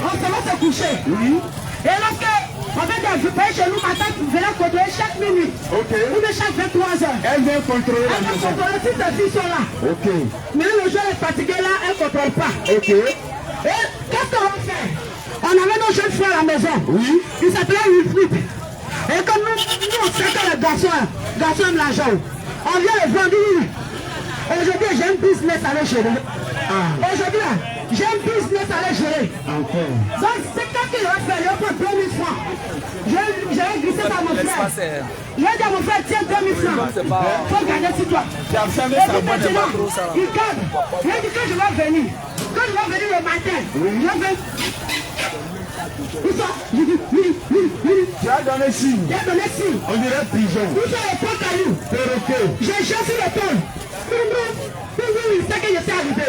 On s'en va se coucher. Et lorsque on vient de payer chez nous, ma tante venait contrôler chaque minute. Ou de chaque 23h. Elle vient contrôler la maison. Elle vient contrôler si ces filles sont là. Mais le jour est fatigué là, elle ne contrôle pas. Et qu'est-ce qu'on va faire? On avait nos jeunes frères à la maison. Il s'appelait Wilfried. Et comme nous on sait que les garçons aiment l'argent. On vient les vendre. Aujourd'hui, j'ai un business à aller gérer. Aujourd'hui, j'ai un business à aller gérer. Donc, c'est quand qu'il va faire, il va prendre 2000 francs. J'ai glissé par mon frère. Il a dit à mon frère, tiens 2000 francs. Il faut garder sur toi. Et puis maintenant, il garde. Il a dit que je vais venir. Quand je vais venir le matin, je vais... Où ça? Tu as donné signe. Tu as donné signe. On dirait prison. Où sont les potes à nous? J'ai chassé le pont. Il sait que je suis arrivé.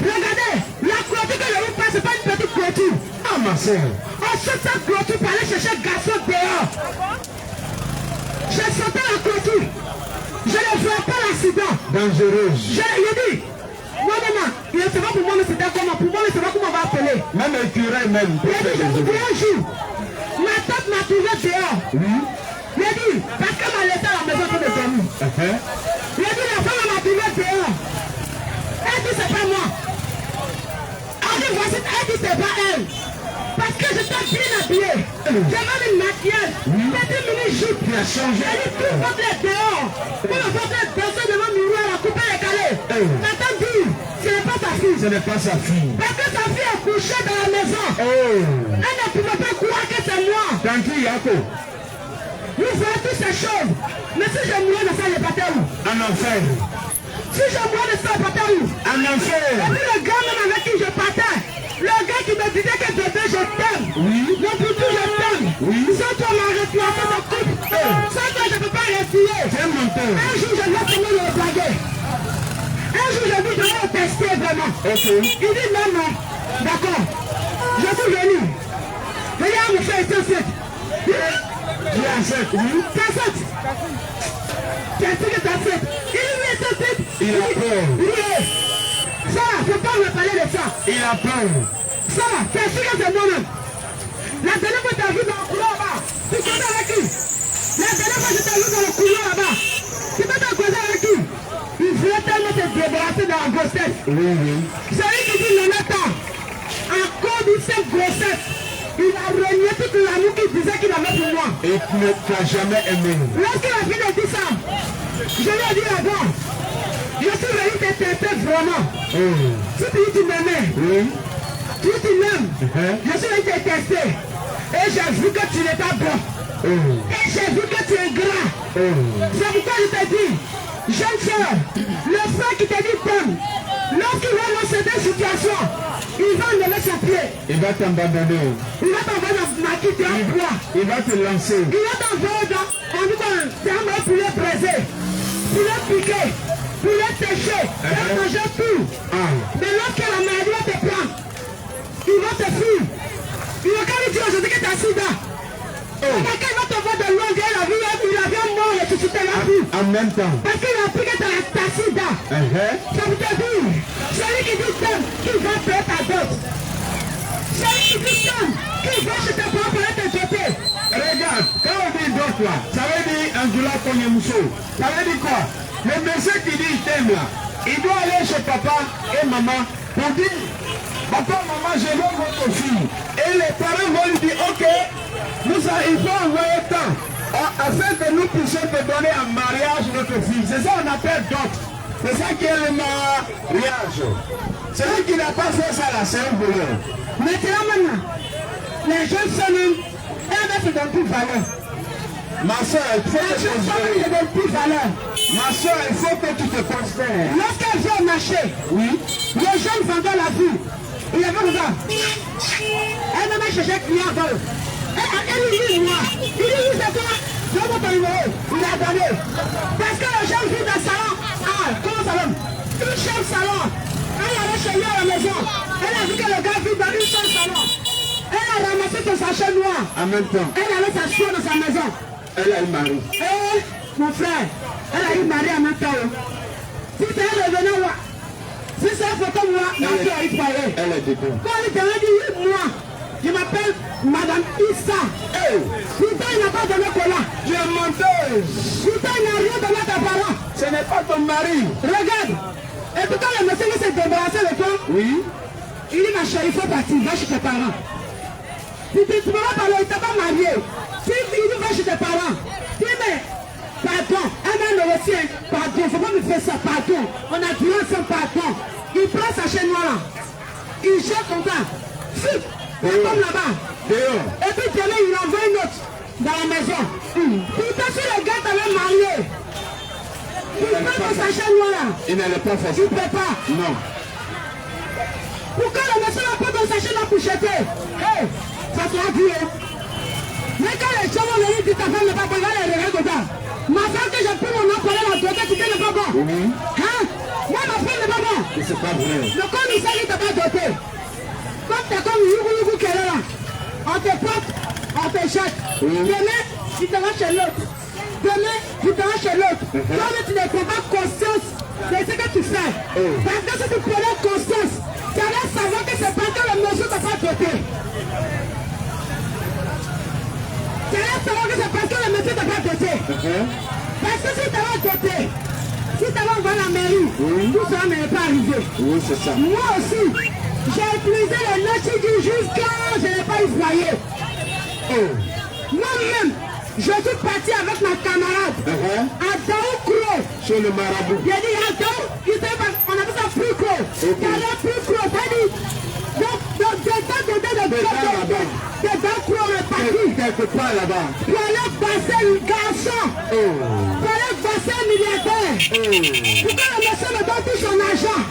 Regardez, la clôture que je vous passe, c'est pas une petite clôture. Ah, ma soeur. On saute cette clôture pour aller chercher le garçon dehors. J'ai sauté la clôture. Je ne vois pas l'accident. Dangereuse. Je lui ai dit. Moi, maman, il ne sait pas pour moi, mais c'était comment. Pour moi, il ne sait pas comment on va appeler. Même un curé, même. Il a dit, je vous dis un jour. Ma tante m'a trouvé dehors. Il a dit, parce qu'elle m'a laissé à la maison pour me dormir. Il a dit, la femme m'a trouvé dehors. Elle dit, c'est pas moi. Elle dit, voici, elle dit, c'est pas elle. Parce que j'étais bien habillé. J'avais une maquillage. C'était une mini-jupe. Tu as changé. Elle dit, tout le monde est dehors. Pour le faire danser devant le miroir, elle a coupé les calés. Ma tante dit, ce n'est pas sa fille. Ce n'est pas sa fille. Parce que sa fille est couchée dans la maison. Elle ne pouvait pas croire que c'est moi. Tranquille, Yako. Nous faisons toutes ces choses. Mais si je mourais de ça, je partais où? En enfer. Si je mourais de ça, je partais où? En enfer. Et puis le gars même avec qui je partais, le gars qui me disait que bébé, je t'aime. Le bouton, je t'aime. Sans toi, ma respiration me coupe. Sans toi, je ne peux pas respirer. Un jour, je vais finir de le blaguer. Un jour, je dis, je vais le tester vraiment. Il dit non. D'accord. Je suis venu. Regarde, mon frère, c'est 7. Tu as 7, oui. T'as 7. Tu as 7. Il a peur. Ça, il ne faut pas me parler de ça. Il a peur. Ça, c'est sûr que c'est moi-même. La dernière fois que tu as vu dans le couloir là-bas, tu connais avec qui? La dernière fois que tu as vu dans le couloir là-bas, tu peux te causer avec qui? Il voulait tellement se débarrasser de la grossesse. C'est lui qui dit le matin, à cause de cette grossesse, il a renié tout l'amour qu'il disait qu'il avait pour moi. Et tu ne t'as jamais aimé. Lorsqu'il a fini de dire ça, je lui ai dit avant, je suis venu te tester vraiment. Si tu dis tu m'aimais, tu m'aimes, je suis venu te tester. Et j'ai vu que tu n'es pas bon. Et j'ai vu que tu es gras. C'est pourquoi je te dis, jeune soeur, le frère qui te dit t'aime, lorsqu'il va lancer des situations, il va enlever son pied. Il va t'abandonner. Il va t'envoyer dans ma quitte en poids. Il va te lancer. Il va t'envoyer dans un poulet braisé, poulet piqué, poulet séché, il va manger tout. Mais lorsque la maladie va te prendre, il va te fuir. Il va quand lui dire aujourd'hui que tu as sida. Quelqu'un va te voir de loin, il a vu un mort et ressuscité la vie. En même temps. Parce qu'il a appris que tu as ta sida. Ça veut dire, celui qui dit donne, qui va payer ta dot. Celui qui dit donne, qui va chez tes parents pour te doter. Regarde, quand on dit dot là, ça veut dire Angela Konyemuso. Ça veut dire quoi? Le monsieur qui dit il t'aime là, il doit aller chez papa et maman pour dire papa, maman, je veux votre fille. Et les parents vont lui dire ok, il faut envoyer tant afin que nous puissions te donner en mariage notre fille. C'est ça qu'on appelle dot. C'est ça qui est le mariage. Celui qui n'a pas fait ça là, c'est un voleur. Maintenant, les jeunes femmes, elles ne donnent plus valeur. Ma soeur, il faut Les te jeunes femmes ne considérer. donnent plus valeur. Ma soeur, il faut que tu te considères. Lorsqu'elles viennent marcher, Oui. les jeunes vendeurs la vue. Il y a pas de ça. Elle m'a cherché un client avant eux. Elle lui dit moi. Il dit c'est quoi? Donne-moi ton numéro. Il a donné. Parce que les jeunes vivent dans le salon. Ah, comment ça va? Une chambre salon. Elle allait chez lui à la maison. Elle a vu que le gars vit dans une chambre salon. Elle a ramassé son sachet noir. En même temps, Elle allait s'asseoir dans sa maison. elle a le mari. Eh, mon frère, elle a eu marié en même temps. Si c'est elle revenant là, si c'est une photo moi, ma fille a eu foyer. Elle est dedans. Quand il te dit oui, moi, je m'appelle Madame Issa. Pourtant, il n'a pas donné cola. Tu es menteuse. Pourtant, il n'a rien donné à tes parents. Ce n'est pas ton mari. Regarde. Et puis quand le monsieur s'est débarrassé de toi, Oui. il dit ma chérie, il faut partir, va chez tes parents. Tu ne vas pas parler, il ne t'a pas marié. Si il dit va chez tes parents, dis mais, pardon, un homme le retient, pardon, il ne faut pas me faire ça, pardon. On a dit ensemble, pardon. Il prend sa chaîne noire là, il jette comme ça, fuit, comme là-bas. Dehors. Et puis demain, il envoie une autre dans la maison. Pourtant, si le gars t'avait marié, il prend sa chaîne noire là, Il n'allait pas faire ça. il ne peut pas. Non. Pourquoi le monsieur n'a pas dans sa chaîne pour jeter? Hey, ça sera dur. Mais quand les gens vont venir dire ta femme n'est pas bonne, elle est dedans. Ma femme que j'ai pris mon nom pour aller la doter, tu n'est pas bon. Oui. Hein? Moi, ma femme n'est pas bon. C'est pas vrai. Le commissaire, il t'a pas doté. Comme t'es comme Yougou qui est là, on te porte, on te jette. Demain, tu te vas chez l'autre. Demain, tu te vas chez l'autre. Toi, tu ne prends pas conscience de ce que tu fais. Parce que si tu prenais conscience, tu allais savoir que c'est parce que le monsieur t'a pas doté. Tu allais savoir que c'est parce que le monsieur t'a pas doté. Parce que si tu t'avais doté, si tu avais envoyé la mairie, tout ça ne m'est pas arrivé. Oui, c'est ça. Moi aussi, j'ai utilisé le notice jusqu'à je n'ai pas eu foyer. Moi-même, je suis parti avec ma camarade à Daoukro. Sur le marabout. J'ai dit à Daou, on appelle ça Fricro. T'allais Fricro, c'est-à-dire, donc des Daoukro, on est parti. Quelque part là-bas. Pour aller passer le garçon. Pour aller passer un milliardaire. Pourquoi le monsieur me donne tout son argent?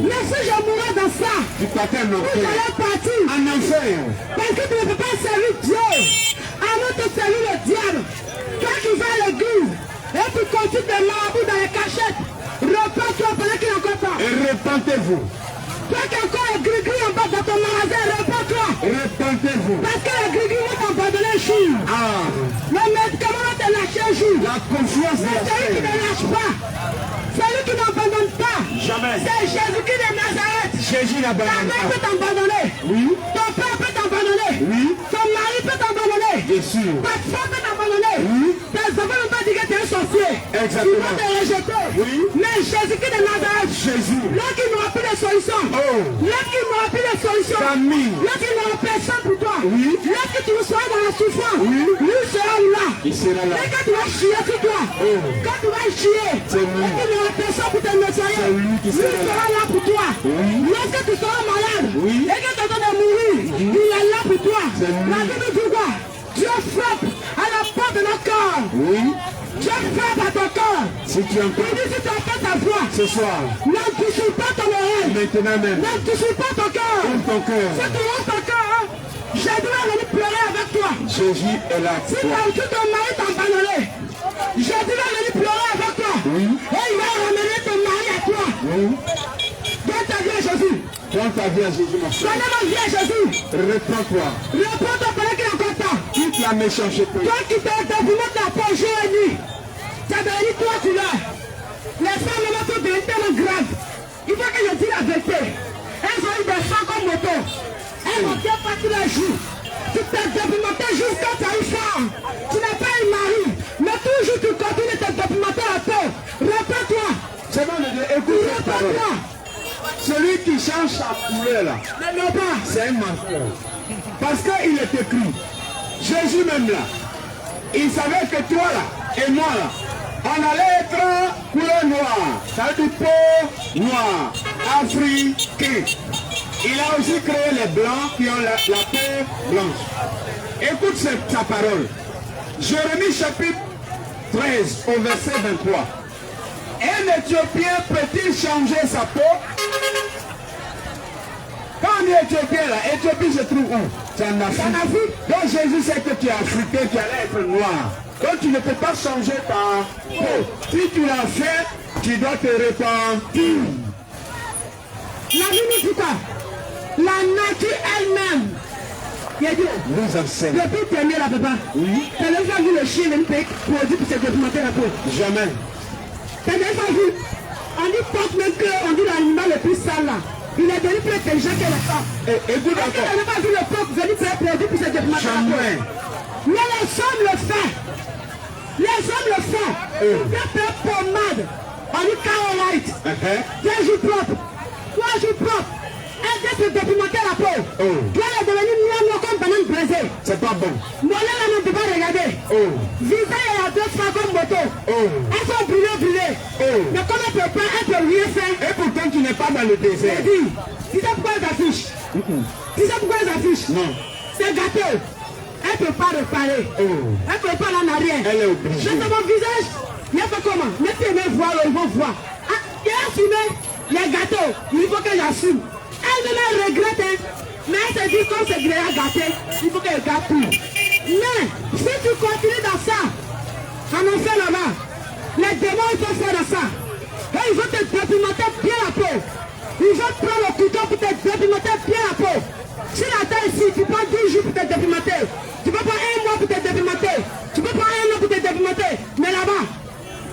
Mais si je mourais dans ça, Tu partais en vous enfer. allez partir. En enfer. Parce que tu ne peux pas servir Dieu. Avant de servir le diable. Toi qui vas à l'église et tu continues de marabouts dans les cachettes, repends-toi pendant qu'il est encore temps. Et repentez-vous. Toi qui es encore un gris-gris en bas dans ton magasin, repends-toi. Repentez-vous. Parce que les gris-gris vont t'abandonner un jour. Le médicament va te lâcher un jour. La confiance de Mais la celui qui ne chair. lâche pas, celui qui n'abandonne pas, Jamais. c'est Jésus-Christ de Nazareth. Jésus Ta n'abandonne mère pas. peut t'abandonner. Oui. Ton père peut t'abandonner. Oui. Ton mari peut t'abandonner. Bien sûr. Ta femme peut t'abandonner. Tes enfants ne pas dire que tu es un sorcier. Exactement. Ils vont te rejeter. Oui. Mais Jésus-Christ de Nazareth, Jésus. lorsqu'il n'aura plus de solution, lorsqu'il n'aura plus de solution, Famille. lorsqu'il n'aura personne pour toi, Oui. lorsque tu seras dans la souffrance, lui sera là. Il sera là. Et quand tu vas chier sur toi, quand tu vas chier, C'est lui. et qu'il n'aura personne pour te nettoyer, C'est lui qui sera sera là pour toi. Lorsque tu seras malade, et que tu es en train de mourir, il est là pour toi. C'est lui. La Bible dit quoi? Dieu frappe à la porte de notre corps. Oui. Dieu frappe à ton corps. Si tu Il entends dit si tu entends ta voix, ce soir, n'en pas ton oreille, maintenant même, n'en pas ton cœur. ouvre ton cœur. Si tu ouvres ton cœur, Jésus va venir pleurer avec toi. Jésus est là Si pour toi. ton mari t'a abandonné, Jésus va venir pleurer avec toi. Et il va ramener ton mari à toi. Donne ta vie à Jésus. Prends ta vie à Jésus, mon frère. Donne ma vie à Jésus. Reprends-toi. Réponds-toi pendant qu'il est encore temps. Tu la méchanceté. Toi qui te développes la peau jour et nuit. Tu as devenu toi tu l'as. Les femmes maintenant sont devenues tellement graves. Il faut que je dise la vérité. Elles ont eu des femmes comme moto. Elles vont bien pas tous les jours. Tu t'es documenté jusqu'à tu as eu femme. Tu n'as pas eu mari. Mais toujours tu continues de te documenter la peau. Répète-toi. C'est bon, écoute cette parole. Celui qui change sa couleur là, c'est un mensonge. Parce qu'il est écrit, Jésus même là, il savait que toi là et moi là, on allait être couleur noire, ça veut dire peau noire, africain. Il a aussi créé les blancs qui ont la peau blanche. Écoute sa parole. Jérémie chapitre 13 au verset 23. Un Éthiopien peut-il changer sa peau? Quand on est Éthiopien là, Éthiopie se trouve où? C'est en Afrique. Donc Jésus sait que tu es africain, tu allais être noir. Donc tu ne peux pas changer ta peau. Si tu l'as fait, tu dois te repentir. La vie nous dit quoi? La nature elle-même. Nous enseigne. Depuis que tu es né là, papa, Oui. tu as déjà vu le chien même produit pour se documenter la peau. Jamais. Tu as déjà vu? On dit porte même qu'on dit l'animal le plus sale là. Il est devenu plus intelligent que la femme. Écoute Est-ce que tu encore. n'as pas vu le porc venir faire produit pour se documenter la peau? Jamais. Mais les hommes le font. Les hommes le font. Pour faire pommade. On dit Carol White. 2 jours propres. 3 jours propres. Elle vient se documenter la peau. Toi, elle est devenue noire comme banane brisée. C'est pas bon. Mon là, on ne peut pas regarder. Visage, elle a 2 fois comme moto. Elles sont brûlées. Mais comme elle ne peut pas, elle ne peut rien faire. Et pourtant tu n'es pas dans le désert. Elle dit, tu sais pourquoi elles affichent? Tu sais pourquoi elles affichent? Non. C'est gâteau. Elle ne peut pas réparer. Elle ne peut pas aller en arrière. Elle est obligée. Mais c'est mon visage. Il fait comment? Mais tu aimais voir, ils vont voir. Ah, il a assumé les gâteaux. Il faut que j'assume. Elle regrette, hein. Mais elle se dit comme c'est déjà gâté, il faut qu'elle gâte tout. Mais si tu continues dans ça, en enfer là-bas, les démons ils vont faire dans ça. Et ils vont te dépimenter bien la peau. Ils vont prendre le couteau pour te dépimenter bien la peau. Si la taille ici, tu prends 10 jours pour te dépimenter. Tu peux prendre 1 mois pour te dépimenter. Tu peux prendre 1 an pour te dépimenter. Mais là-bas,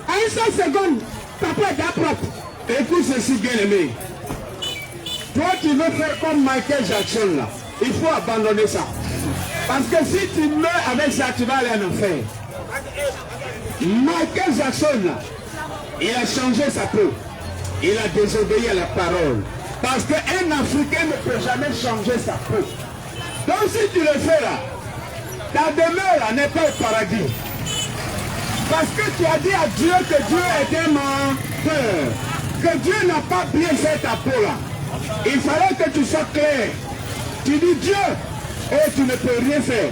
à une seule seconde, ta peau est déjà propre. Écoute ceci, bien-aimé. Toi qui veux faire comme Michael Jackson là, il faut abandonner ça. Parce que si tu meurs avec ça, tu vas aller en enfer. Michael Jackson là, il a changé sa peau. Il a désobéi à la parole. Parce qu'un Africain ne peut jamais changer sa peau. Donc si tu le fais là, ta demeure là n'est pas au paradis. Parce que tu as dit à Dieu que Dieu est un menteur. Que Dieu n'a pas bien fait ta peau là. Il fallait que tu sois clair. Tu dis Dieu, et tu ne peux rien faire.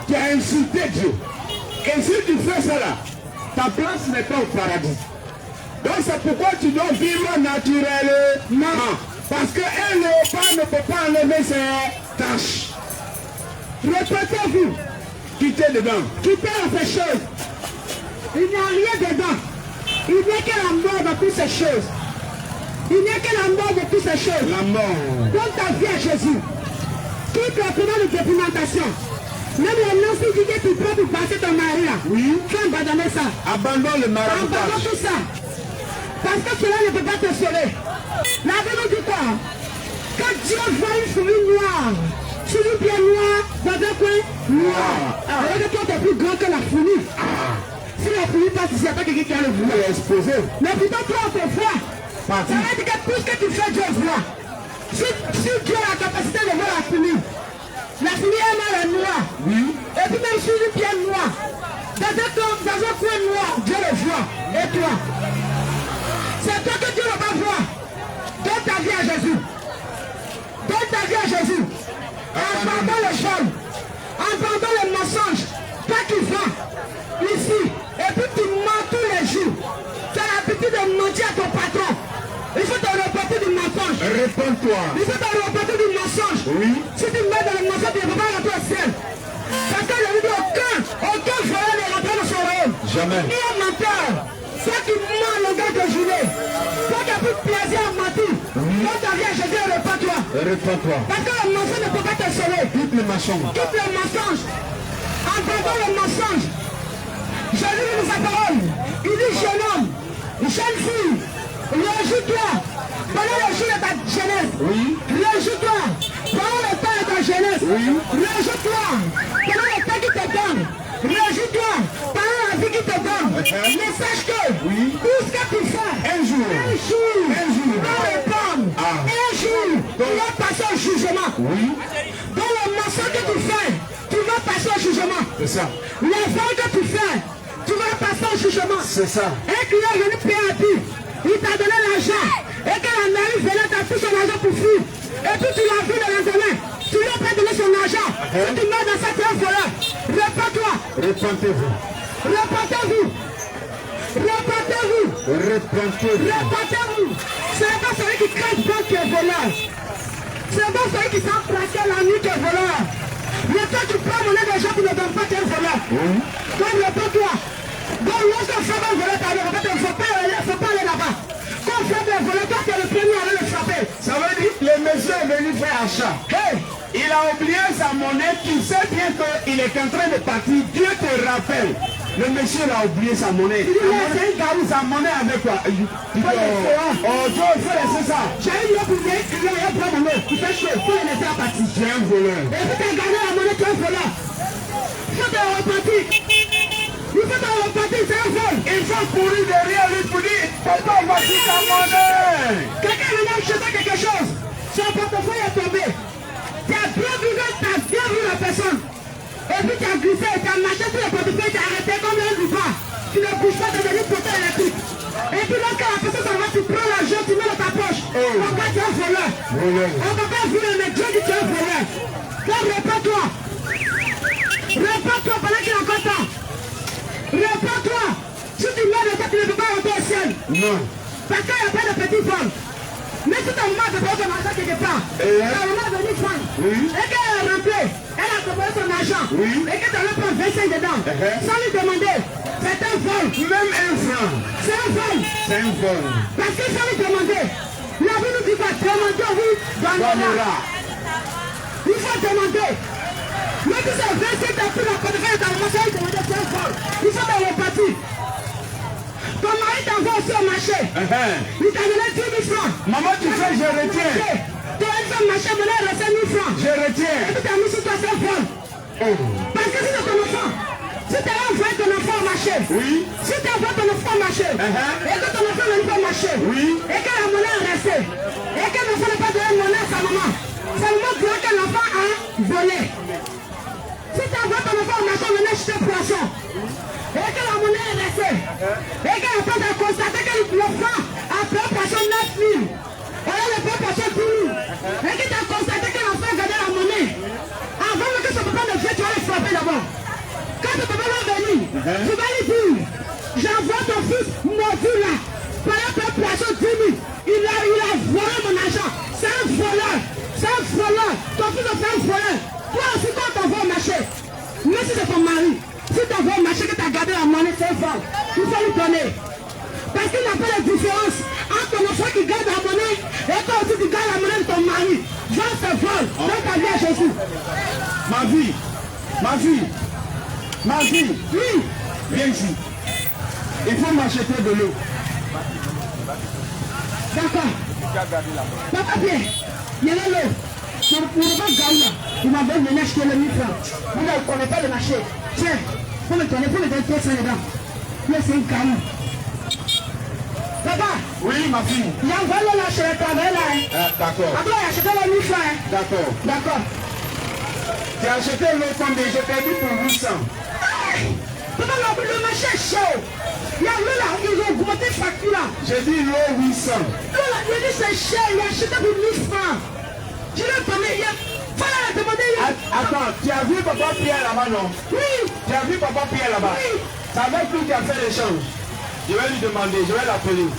Tu as insulté Dieu. Et si tu fais cela, ta place n'est pas au paradis. Donc c'est pourquoi tu dois vivre naturellement. Parce qu'un léopard ne peut pas enlever ses taches. Répétez-vous. Quittez dedans. Quittez ces choses. Il n'y a rien dedans. Il n'y a que la mort dans toutes ces choses. Il n'y a que la mort de toutes ces choses. La mort. Donne ta vie à Jésus. Quitte la commande de documentation. Même les noms, si tu dis que tu peux pour passer ton mari là. Oui. Tu vas abandonner ça. Abandonne le mari. Abandonne tout ça. Parce que cela ne peut pas te sauver. La Bible nous dit quoi? Quand Dieu voit une souris noire, souris bien noire, dans un coin noir. Alors que toi tu es plus grand que la fourmi. Si la fourmi passe ici, il n'y a pas quelqu'un qui a le vouloir exposer. Mais plutôt toi on te voit. Ça veut dire que tout ce que tu fais, Dieu voit. Si Dieu a la capacité de voir la fourmi elle est noire. Oui. Et puis même sur une pierre noire, dans un coin noir, Dieu le voit. Et toi? C'est toi que Dieu ne va pas voir. Donne ta vie à Jésus. Donne ta vie à Jésus. Abandonne le vol. Abandonne le mensonge. Toi qui vas ici, et puis tu mens tous les jours. Tu as l'habitude de mentir à ton patron. Il faut te reporter du mensonge. Réponds-toi. Il faut te reporter du mensonge. Oui. Si tu mets dans le mensonge, tu ne peux pas rentrer au ciel. Parce que je lui dis aucun voleur ne rentre dans son royaume. Jamais. Ni un menteur. Toi qui mens le gars de journée. Toi qui as plus de plaisir à mentir. Donne ta vie à Jésus et réponds-toi. Réponds-toi. Parce que le mensonge ne peut pas te soleil. Quitte le mensonge. Quitte le mensonge. Abandonne le mensonge. Je lis sa parole. Il dit jeune homme, jeune fille, réjouis-toi pendant le jour de ta jeunesse. Oui. Réjouis-toi pendant le temps de ta jeunesse. Oui. Réjouis-toi pendant le temps qui te donne. Réjouis-toi pendant la vie qui te donne. Mais sache que tout ce que tu fais, Un jour. va répondre. Un jour, tu vas passer au jugement. Oui. Dans le mensonge que tu fais, tu vas passer au jugement. C'est ça. Les vols que tu fais, tu vas passer au jugement. C'est ça. Un client est venu payer à ti, il t'a donné l'argent. Et quand la mairie venait, t'as pris son argent pour fuir. Et puis tu l'as vu le lendemain. Tu lui as pas donné son argent. Si tu mets dans ça, tu es un voleur. Réponds-toi. Repentez-vous. Repentez-vous. Repentez-vous. Repentez-vous. Repentez-vous. Ce n'est pas celui qui craint pas qui est voleur. Ce n'est pas celui qui s'en placer la nuit qui est voleur. Mais toi, tu prends monnaie des gens qui ne donnent pas qui est voleur. Donc, repends-toi. Donc, lorsqu'on fait un voleur, il ne faut pas aller là-bas. Quand on fait des voleurs, toi, tu es le premier à aller le frapper. Ça veut dire que le monsieur est venu faire achat. Hey! Il a oublié sa monnaie. Tu sais bien qu'il est en train de partir. Dieu te rappelle. Le monsieur a oublié sa monnaie. Sa monnaie avec quoi? Oh, Dieu, il faut laisser ça. J'ai eu l'eau pour lui, il a pris mon eau. Il fait chaud, il faut le laisser à partir. Tu es un voleur. Et puis tu as gagné la monnaie, tu es un voleur. Il faut te repentir. Il faut te repentir, c'est un vol. Il faut courir derrière lui pour dire, papa, voici ta monnaie. Quelqu'un est venu acheter quelque chose. Son portefeuille est tombé. Tu as bien vu la personne. Et puis tu as glissé, tu as marché sur le portefeuille, tu as arrêté comme un ruban. Tu ne bouges pas, tu as devenu poteau électrique. Et puis lorsque la personne s'en va, tu prends l'argent, tu mets dans ta poche. Pourquoi tu es un voleur? On ne peut pas voler, mais Dieu dit que tu es un voleur. Donc réponds-toi. Réponds-toi pendant qu'il est encore temps. Réponds-toi. Si tu mets le temps, tu ne peux pas rentrer au ciel. Non. Parce qu'il n'y a pas de petit vol. Mais si ta maman te prend ton argent quelque part, ta maman est venue prendre, et qu'elle a rempli, elle a déposé son argent, et que tu as prendre 25 dedans, sans lui demander, c'est un vol. Même un franc. C'est un vol. C'est un vol. Parce que sans lui demander, la vie nous dit quoi? Demander, oui, donnera. Il faut demander. Mais si c'est 25, tu as pris la portefeuille de ta maman, sans lui demander, c'est un vol. Il faut te repartir. Ton mari t'envoie aussi au marché. Il t'a donné 10 000 francs. Maman, tu fais, je retiens. Tu as fait au marché, maintenant il reste 1000 francs. Je retiens. Et puis tu as mis sur toi, c'est un vol. Parce que si c'est ton enfant, si tu as envoyé ton enfant au marché, si tu as envoyé ton enfant au marché, et que ton enfant n'est pas au marché, et que la monnaie est restée, et que l'enfant n'a pas donné de monnaie à sa maman, sa maman dira que l'enfant a volé. Si tu as envoyé ton enfant au marché, on venait acheter poisson. Et que la monnaie est restée. Et que l'enfant a constaté que l'enfant a pris un poisson 9 000. Et là, le père poisson 10 000. Et que tu as constaté que l'enfant a gardé la monnaie. Avant que son papa ne vienne, tu vas le frapper d'abord. Quand ton papa va venir, tu vas lui dire, j'envoie ton fils maudit là. Par un poisson 10 000. Il a volé mon argent. C'est un voleur. C'est un voleur. Ton fils a fait un voleur. Toi aussi, quand on t'envoie au marché, mais si c'est ton mari, si tu envoies au marché que tu as gardé la monnaie, c'est un vol. Il faut lui donner. Parce qu'il n'y a pas de différence entre ton enfant qui garde la monnaie et toi aussi tu gardes la monnaie de ton mari. Jean se vole. Donc ta vie à Jésus. Ma fille. Oui. Viens ici. Il faut m'acheter de l'eau. D'accord. Papa Pierre, il y a l'eau. Pour ne pas gagner, il m'avait venu acheter le 1000 francs. Vous ne connaissez pas le marché. Tiens, pour me donner 200 dedans. Là, c'est un caillou. Papa. Oui, ma fille. Il y a un vol là chez le travail là. D'accord. Après, il a acheté le 1000 francs. D'accord. D'accord. Tu as acheté l'eau combien? J'ai perdu pour 800. Papa, le marché est chaud. Il y a l'eau là, ils ont augmenté la facture là. J'ai dit l'eau 800. L'eau là, il a dit c'est cher, il a acheté pour 1000 francs. Je l'ai donné hier. Voilà, il a demandé hier. Attends, tu as vu papa Pierre là-bas, non? Oui. Tu as vu papa Pierre là-bas? Oui. C'est avec lui qui a fait l'échange. Je vais lui demander, je vais l'appeler.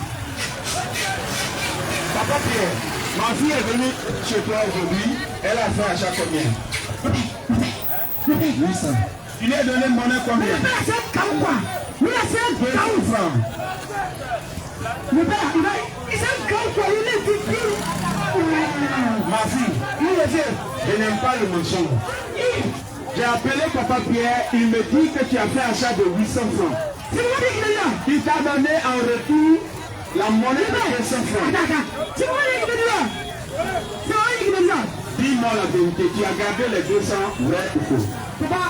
Papa Pierre, ma fille est venue chez toi aujourd'hui. Elle a fait achat combien? 800. Tu lui as donné une monnaie combien? Mais c'est un caou quoi. Mais c'est un 200 caou. francs. Mais c'est un caou quoi. Il est difficile. Ma fille, Il est vieux. Je n'aime pas le mensonge. J'ai appelé Papa Pierre, il me dit que tu as fait achat de 800 francs. Il t'a donné en retour la monnaie de 500 francs. Dis-moi la vérité, tu as gardé les 200, vrai ou faux? Papa,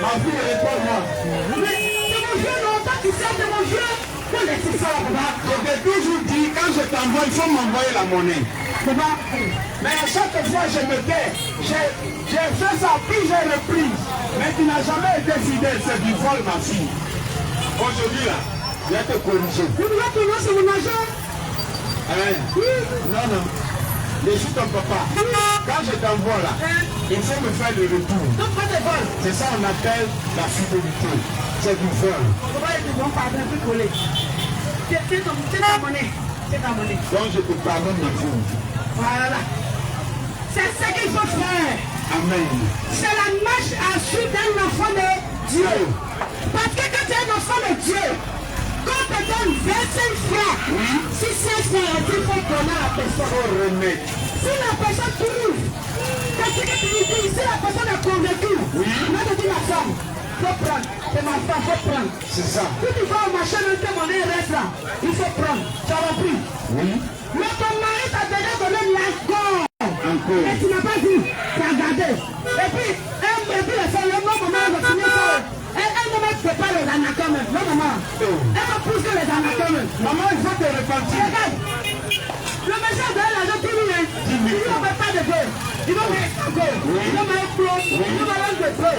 Ma fille, réponds-moi. c'est mon jeu, non, pas tu sais, c'est mon jeu. Je t'ai toujours dit, quand je t'envoie, il faut m'envoyer la monnaie. Mais à chaque fois, je me tais. J'ai fait ça, puis j'ai repris. Mais tu n'as jamais été fidèle, c'est du vol, ma fille. Aujourd'hui, là, je vais te corriger. C'est mon agent. Non, non. Je suis ton papa. Quand je t'envoie là, il faut me faire le retour. C'est ça qu'on appelle la fidélité. C'est du vol. C'est ta monnaie. C'est ta monnaie. Donc je te pardonne ma fille. Voilà. C'est ce qu'il faut faire. Amen. C'est la marche à suivre d'un enfant de Dieu. Parce que quand tu es un enfant de Dieu, quand tu donnes 25 francs, si c'est ça, il faut donner à la personne. Faut remettre. Si la personne trouve, parce que tu dis, si la personne est convaincue, là tu dis la femme, faut prendre. C'est ma femme, faut prendre. C'est ça. Si tu vas au marché, le temps monnaie reste là, il faut prendre. Tu as repris. Oui. Mais ton mari t'a déjà donné l'accord. Encore. Et tu n'as pas vu, tu as gardé. Et puis la femme, le maman va finir ça. Elle ne met pas les anacons même. Non, maman. Elle va pousser les anacons même. Maman, il faut te repentir. Regarde. Le méchant de l'argent qui lui est. Il ne veut pas de peu. Il va mettre un peu. Il va mettre un peu. Il va mettre un peu.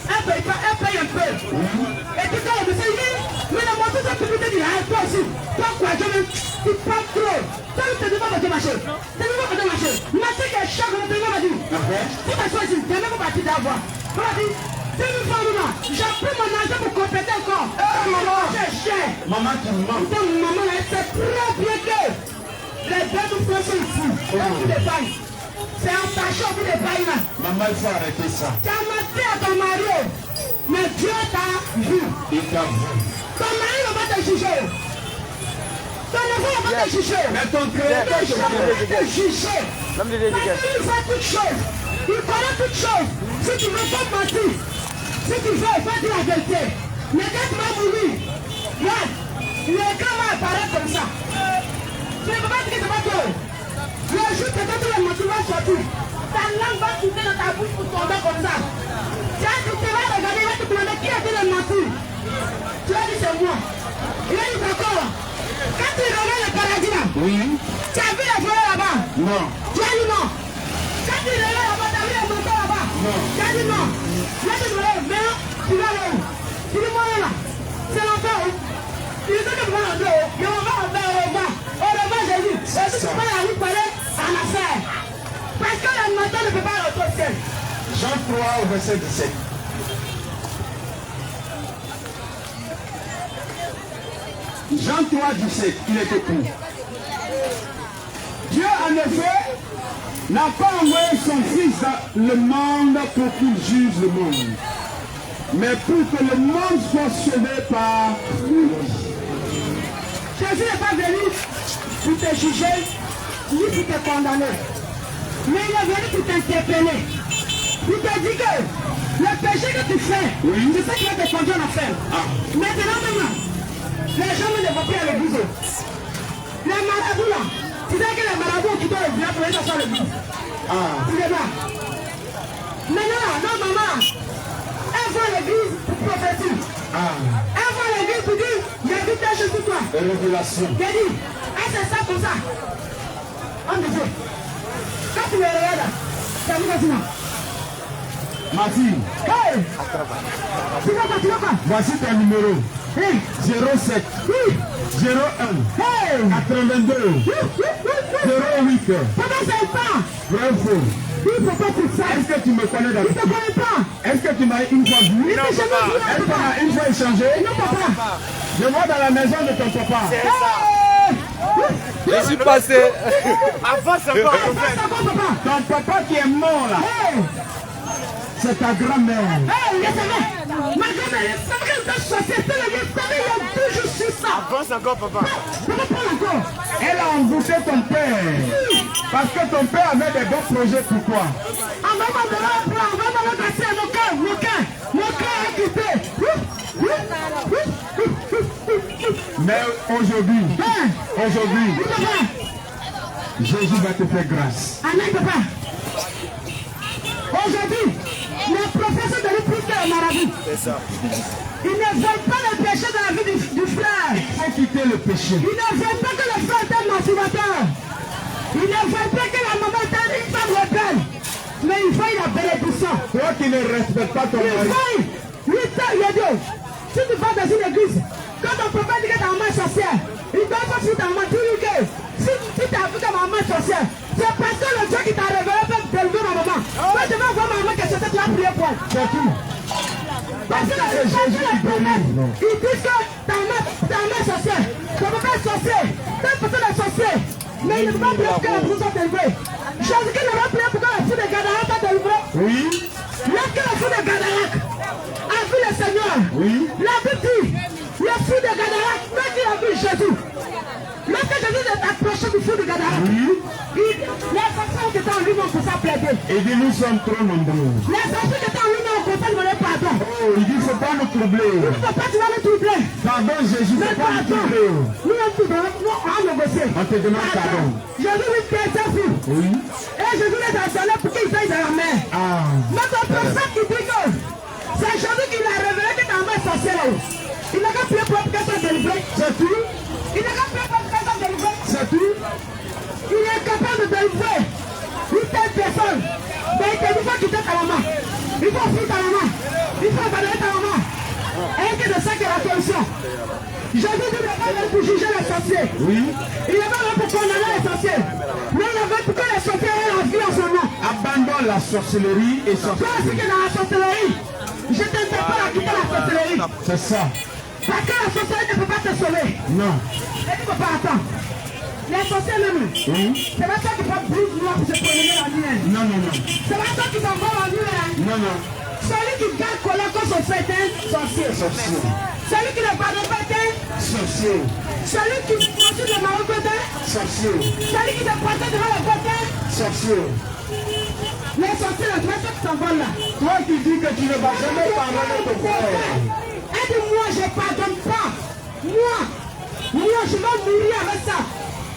Elle paye pas, elle paye un peu. Et puis quand le monsieur dit, mais la moitié de la publicité dit, ah, toi aussi. Toi quoi, tu prends trop. Toi, tu ne vas pas te marcher. Tu ne vas pas te marcher. Mais c'est que chaque jour, tu ne vas pas dire. Tu vas choisir, tu ne vas pas partir d'avoir. Tu vas dire, c'est une femme là. J'ai pris mon argent pour compléter encore. Maman, c'est cher. Maman qui ment. Maman, elle sait très bien que les deux nous font sont ici. On vous les baille. C'est un tâche, on vous les baille là. Maman, il faut arrêter ça. Tu as menti à ton mari. Mais Dieu t'a vu. Il t'a vu. Ton mari ne va te juger. Ton enfant ne va te juger. Mais ton créateur, je vais te juger. Parce qu'il fait toutes choses. Il connaît toutes choses. Si tu ne veux pas mentir, si tu veux, il faut dire la vérité. Mais quand tu vas mourir, regarde, le gars va apparaître comme ça. Tu ne peux pas dire que c'est pas toi. Le jour que tu vas mentir, va sortir. Ta langue va tourner dans ta bouche pour tomber comme ça. Tu vas regarder, il va te demander qui a dit le mentir. Tu vas dire c'est moi. Il a dit d'accord. Quand tu regardes le paradis là, tu as vu les fleurs là-bas? Non. Tu as dit non. Quand tu regardes là-bas, tu as vu les montants là-bas? Non. Tu as dit non. Là tu me lèves, mais tu vas là où? Tu dis moi là. C'est l'enfer où? Tu dis que tu vas l'enfer où? Mais on va enfer au revoir. Au revoir Jésus. Et si tu peux aller parler à l'affaire. Parce que le matin ne peut pas rentrer au ciel. Jean 3 au verset 17. Jean 3, 17, il est écrit. Dieu en effet n'a pas envoyé son Fils dans le monde pour qu'il juge le monde, mais pour que le monde soit sauvé par lui. Jésus n'est pas venu pour te juger, ni pour te condamner. Mais il est venu pour t'interpeller. Il te dit que le péché que tu fais, c'est ça qui va te conduire en enfer. Maintenant, les gens ne vont plus à l'église. Les marabouts là, tu sais que les marabouts qui doivent venir pour aller dans l'église. Tu les vois. Maintenant, non maman, elle va à l'église pour prophétiser. Elle va à l'église pour dire, j'ai vu telle chose sur toi. Révélation. J'ai dit, elle c'est ça comme ça. On me dit, quand tu me regardes, tu as vu maintenant. Ma fille, Hey! Tu vas quoi? voici ton numéro. Hey! 07 01 Hey! 82 08. Papa, c'est pas! Vrai ou faux? Il faut pas tout ça! Est-ce que tu me connais Il d'habitude? te connaît pas! Est-ce que tu m'as une fois vu? Non, papa! Est-ce qu'on a une fois échangé? Non, papa! Je vois dans la maison de ton papa. Je suis passé. Avance encore, Hey! Papa! Ton papa qui est mort là, Hey! c'est ta grand-mère. Hey! Laissez-moi! Ma grand-mère, c'est vrai que ta société, il y a toujours su ça! Avance encore, papa. Papa, prends la Elle a embouché ton père. Parce que ton père avait des bons projets pour toi. Mais aujourd'hui, Jésus va te faire grâce. Aujourd'hui, les professeurs de l'épouser au marabout. C'est ça. Ils ne veulent pas le péché dans la vie du frère. Il faut quitter le péché. Ils ne veulent pas que le frère soit un masturbateur. Ils ne veulent pas que la maman soit une femme rebelle. Mais il faut la bénédiction. Toi qui ne respectes pas ton mari. Si tu vas dans une église, quand ton papa dit que ta maman est sorcière, il doit pas foutre ta maman. Tu dis que si tu as vu que ma maman est sorcière, c'est parce que le Dieu qui t'a révélé peut délever ma maman. Moi, je vais voir ma maman qui est sorcière, tu vas prier pour elle. C'est tout. Parce que c'est Jésus qui bénit. il dit que ta maman est sorcière, ton papa est sorcier, ta personne est sorcier, mais il ne peut pas prier pour que la prison soit délivrée. Jésus-Christ ne va prier pour que la fille de Gadara soit délivrée. Oui. Lorsque la fille de Gadara a vu le Seigneur, Oui. la Bible dit, le fils de Gadara, quand il a vu Jésus, lorsque Jésus est approché du fils de Gadara, les enfants qui étaient en lui ont commencé à plaider. Il dit nous sommes trop nombreux. Les enfants qui étaient en lui ont commencé à demander pardon. Oh, il dit il ne faut pas nous troubler. Papa, tu vas nous troubler. Pardon Jésus, il ne Mais faut pas nous pardon, troubler. nous on a négocié. On te demande pardon. Jésus lui fait sa fille. Oui. Et Jésus les a installés pour qu'ils aillent dans la mer. Ah. Mais ton prophète qui dit que c'est Jésus qui l'a révélé que ta main est sorcière. Il n'a qu'à prier pour qu'elle soit délivrée. C'est tout. Il n'a qu'à prier pour qu'elle soit délivrée. C'est tout. Il est capable de délivrer une telle personne. Mais il te dit qu'il faut quitter ta maman. Il faut fuir ta maman. Il faut abandonner ta maman. Et que de ça que la solution. Jésus dit qu'il n'est pas là pour juger les sorciers. Oui. Il n'est pas là pour condamner les sorciers. Mais il est là pour que les sorciers aient la vie en son nom. Abandonne la sorcellerie et Toi aussi sorcellerie. qui es dans la sorcellerie, je t'interpelle à quitter la sorcellerie. C'est ça. Parce que la sorcellerie ne peut pas te sauver. Non. Et tu ne peux pas attendre. Les sorciers même, Oui. c'est pas toi qui prends blouse noire pour se promener la nuit. Non, non, non. C'est pas toi qui t'envoie la nuit. Non, non. Celui qui garde colère quand son fait est sorcier. Sorcier. Celui qui ne pardonne pas est Sorcier. celui qui poursuit le Maroc est Sorcier. celui qui se protège devant le côté. Sorcier. Les sorciers, les sorciers qui s'envolent là. Toi qui dis que tu ne vas jamais pardonner ton frère. Aide-moi, je ne pardonne pas. Moi, je vais mourir avec ça.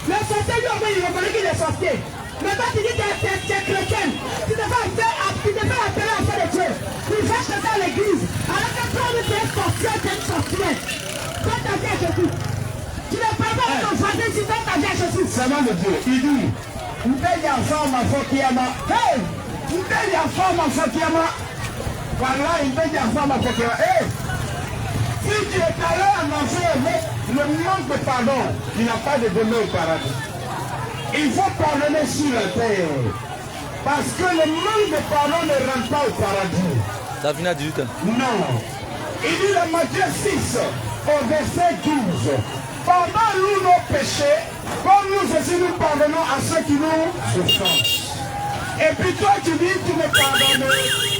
Le sorcier, lui, il reconnaît qu'il est sorcier. Mais quand tu dis que tu es chrétien, tu devais appeler à faire de Dieu. Tu vas chanter à l'église. Alors que toi, tu es sorcier, tu es sorcier. Toi, tu as dit à Jésus. Tu ne parles pas à ton voisin si toi, tu as dit à Jésus. Ça va le Dieu. Il dit, Mteja fama fokiama. Hey! Mteja fama fokiama. Voilà, mteja fama fokiama. Hey! Si tu es allé en enfer, le manque de pardon, il n'a pas de demeure au paradis. Il faut pardonner sur la terre. Parce que le manque de pardon ne rentre pas au paradis. Ça finit à 18 ans. Non. Il dit dans Matthieu 6, au verset 12. Pardonne-nous nos péchés, comme nous aussi nous pardonnons à ceux qui nous offensent. Et puis toi tu dis tu ne pardonnes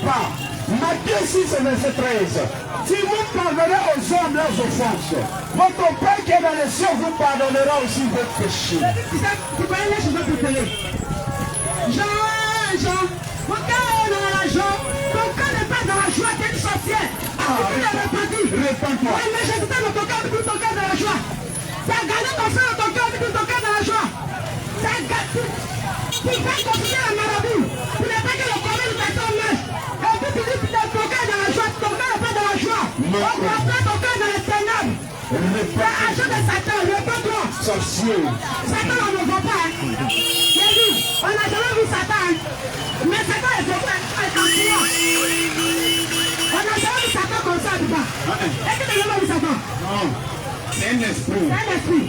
pas. Matthieu 6, verset 13. Si vous pardonnez aux hommes leurs offenses, votre Père qui est dans les cieux vous pardonnera aussi vos péchés. Tu connais les choses de télé. Jean, mon cœur est dans la joie. Ton cœur n'est pas dans la joie, tu es une sorcière. Tu l'as répandu. Répands-toi. Oui, mais Jésus dans ton cœur, tout ton cœur dans la joie. Tu as gardé ton frère dans ton cœur, tout ton cœur dans la joie. Tu as gardé. Tu vas continuer la maladie. Tu n'es pas que le commun de personne meurt. Et puis tu dis que ton cœur dans la joie, ton cœur n'est pas dans la joie. On comprend ton cœur dans les ténèbres. Tu es agent de Satan, réponds-toi. Sorcier. Satan, on ne voit pas. J'ai vu, on n'a jamais vu Satan. Mais Satan est venu avec un client. On n'a jamais vu Satan comme ça, du bas. Est-ce que tu n'as jamais vu Satan? Non. C'est un esprit. C'est un esprit.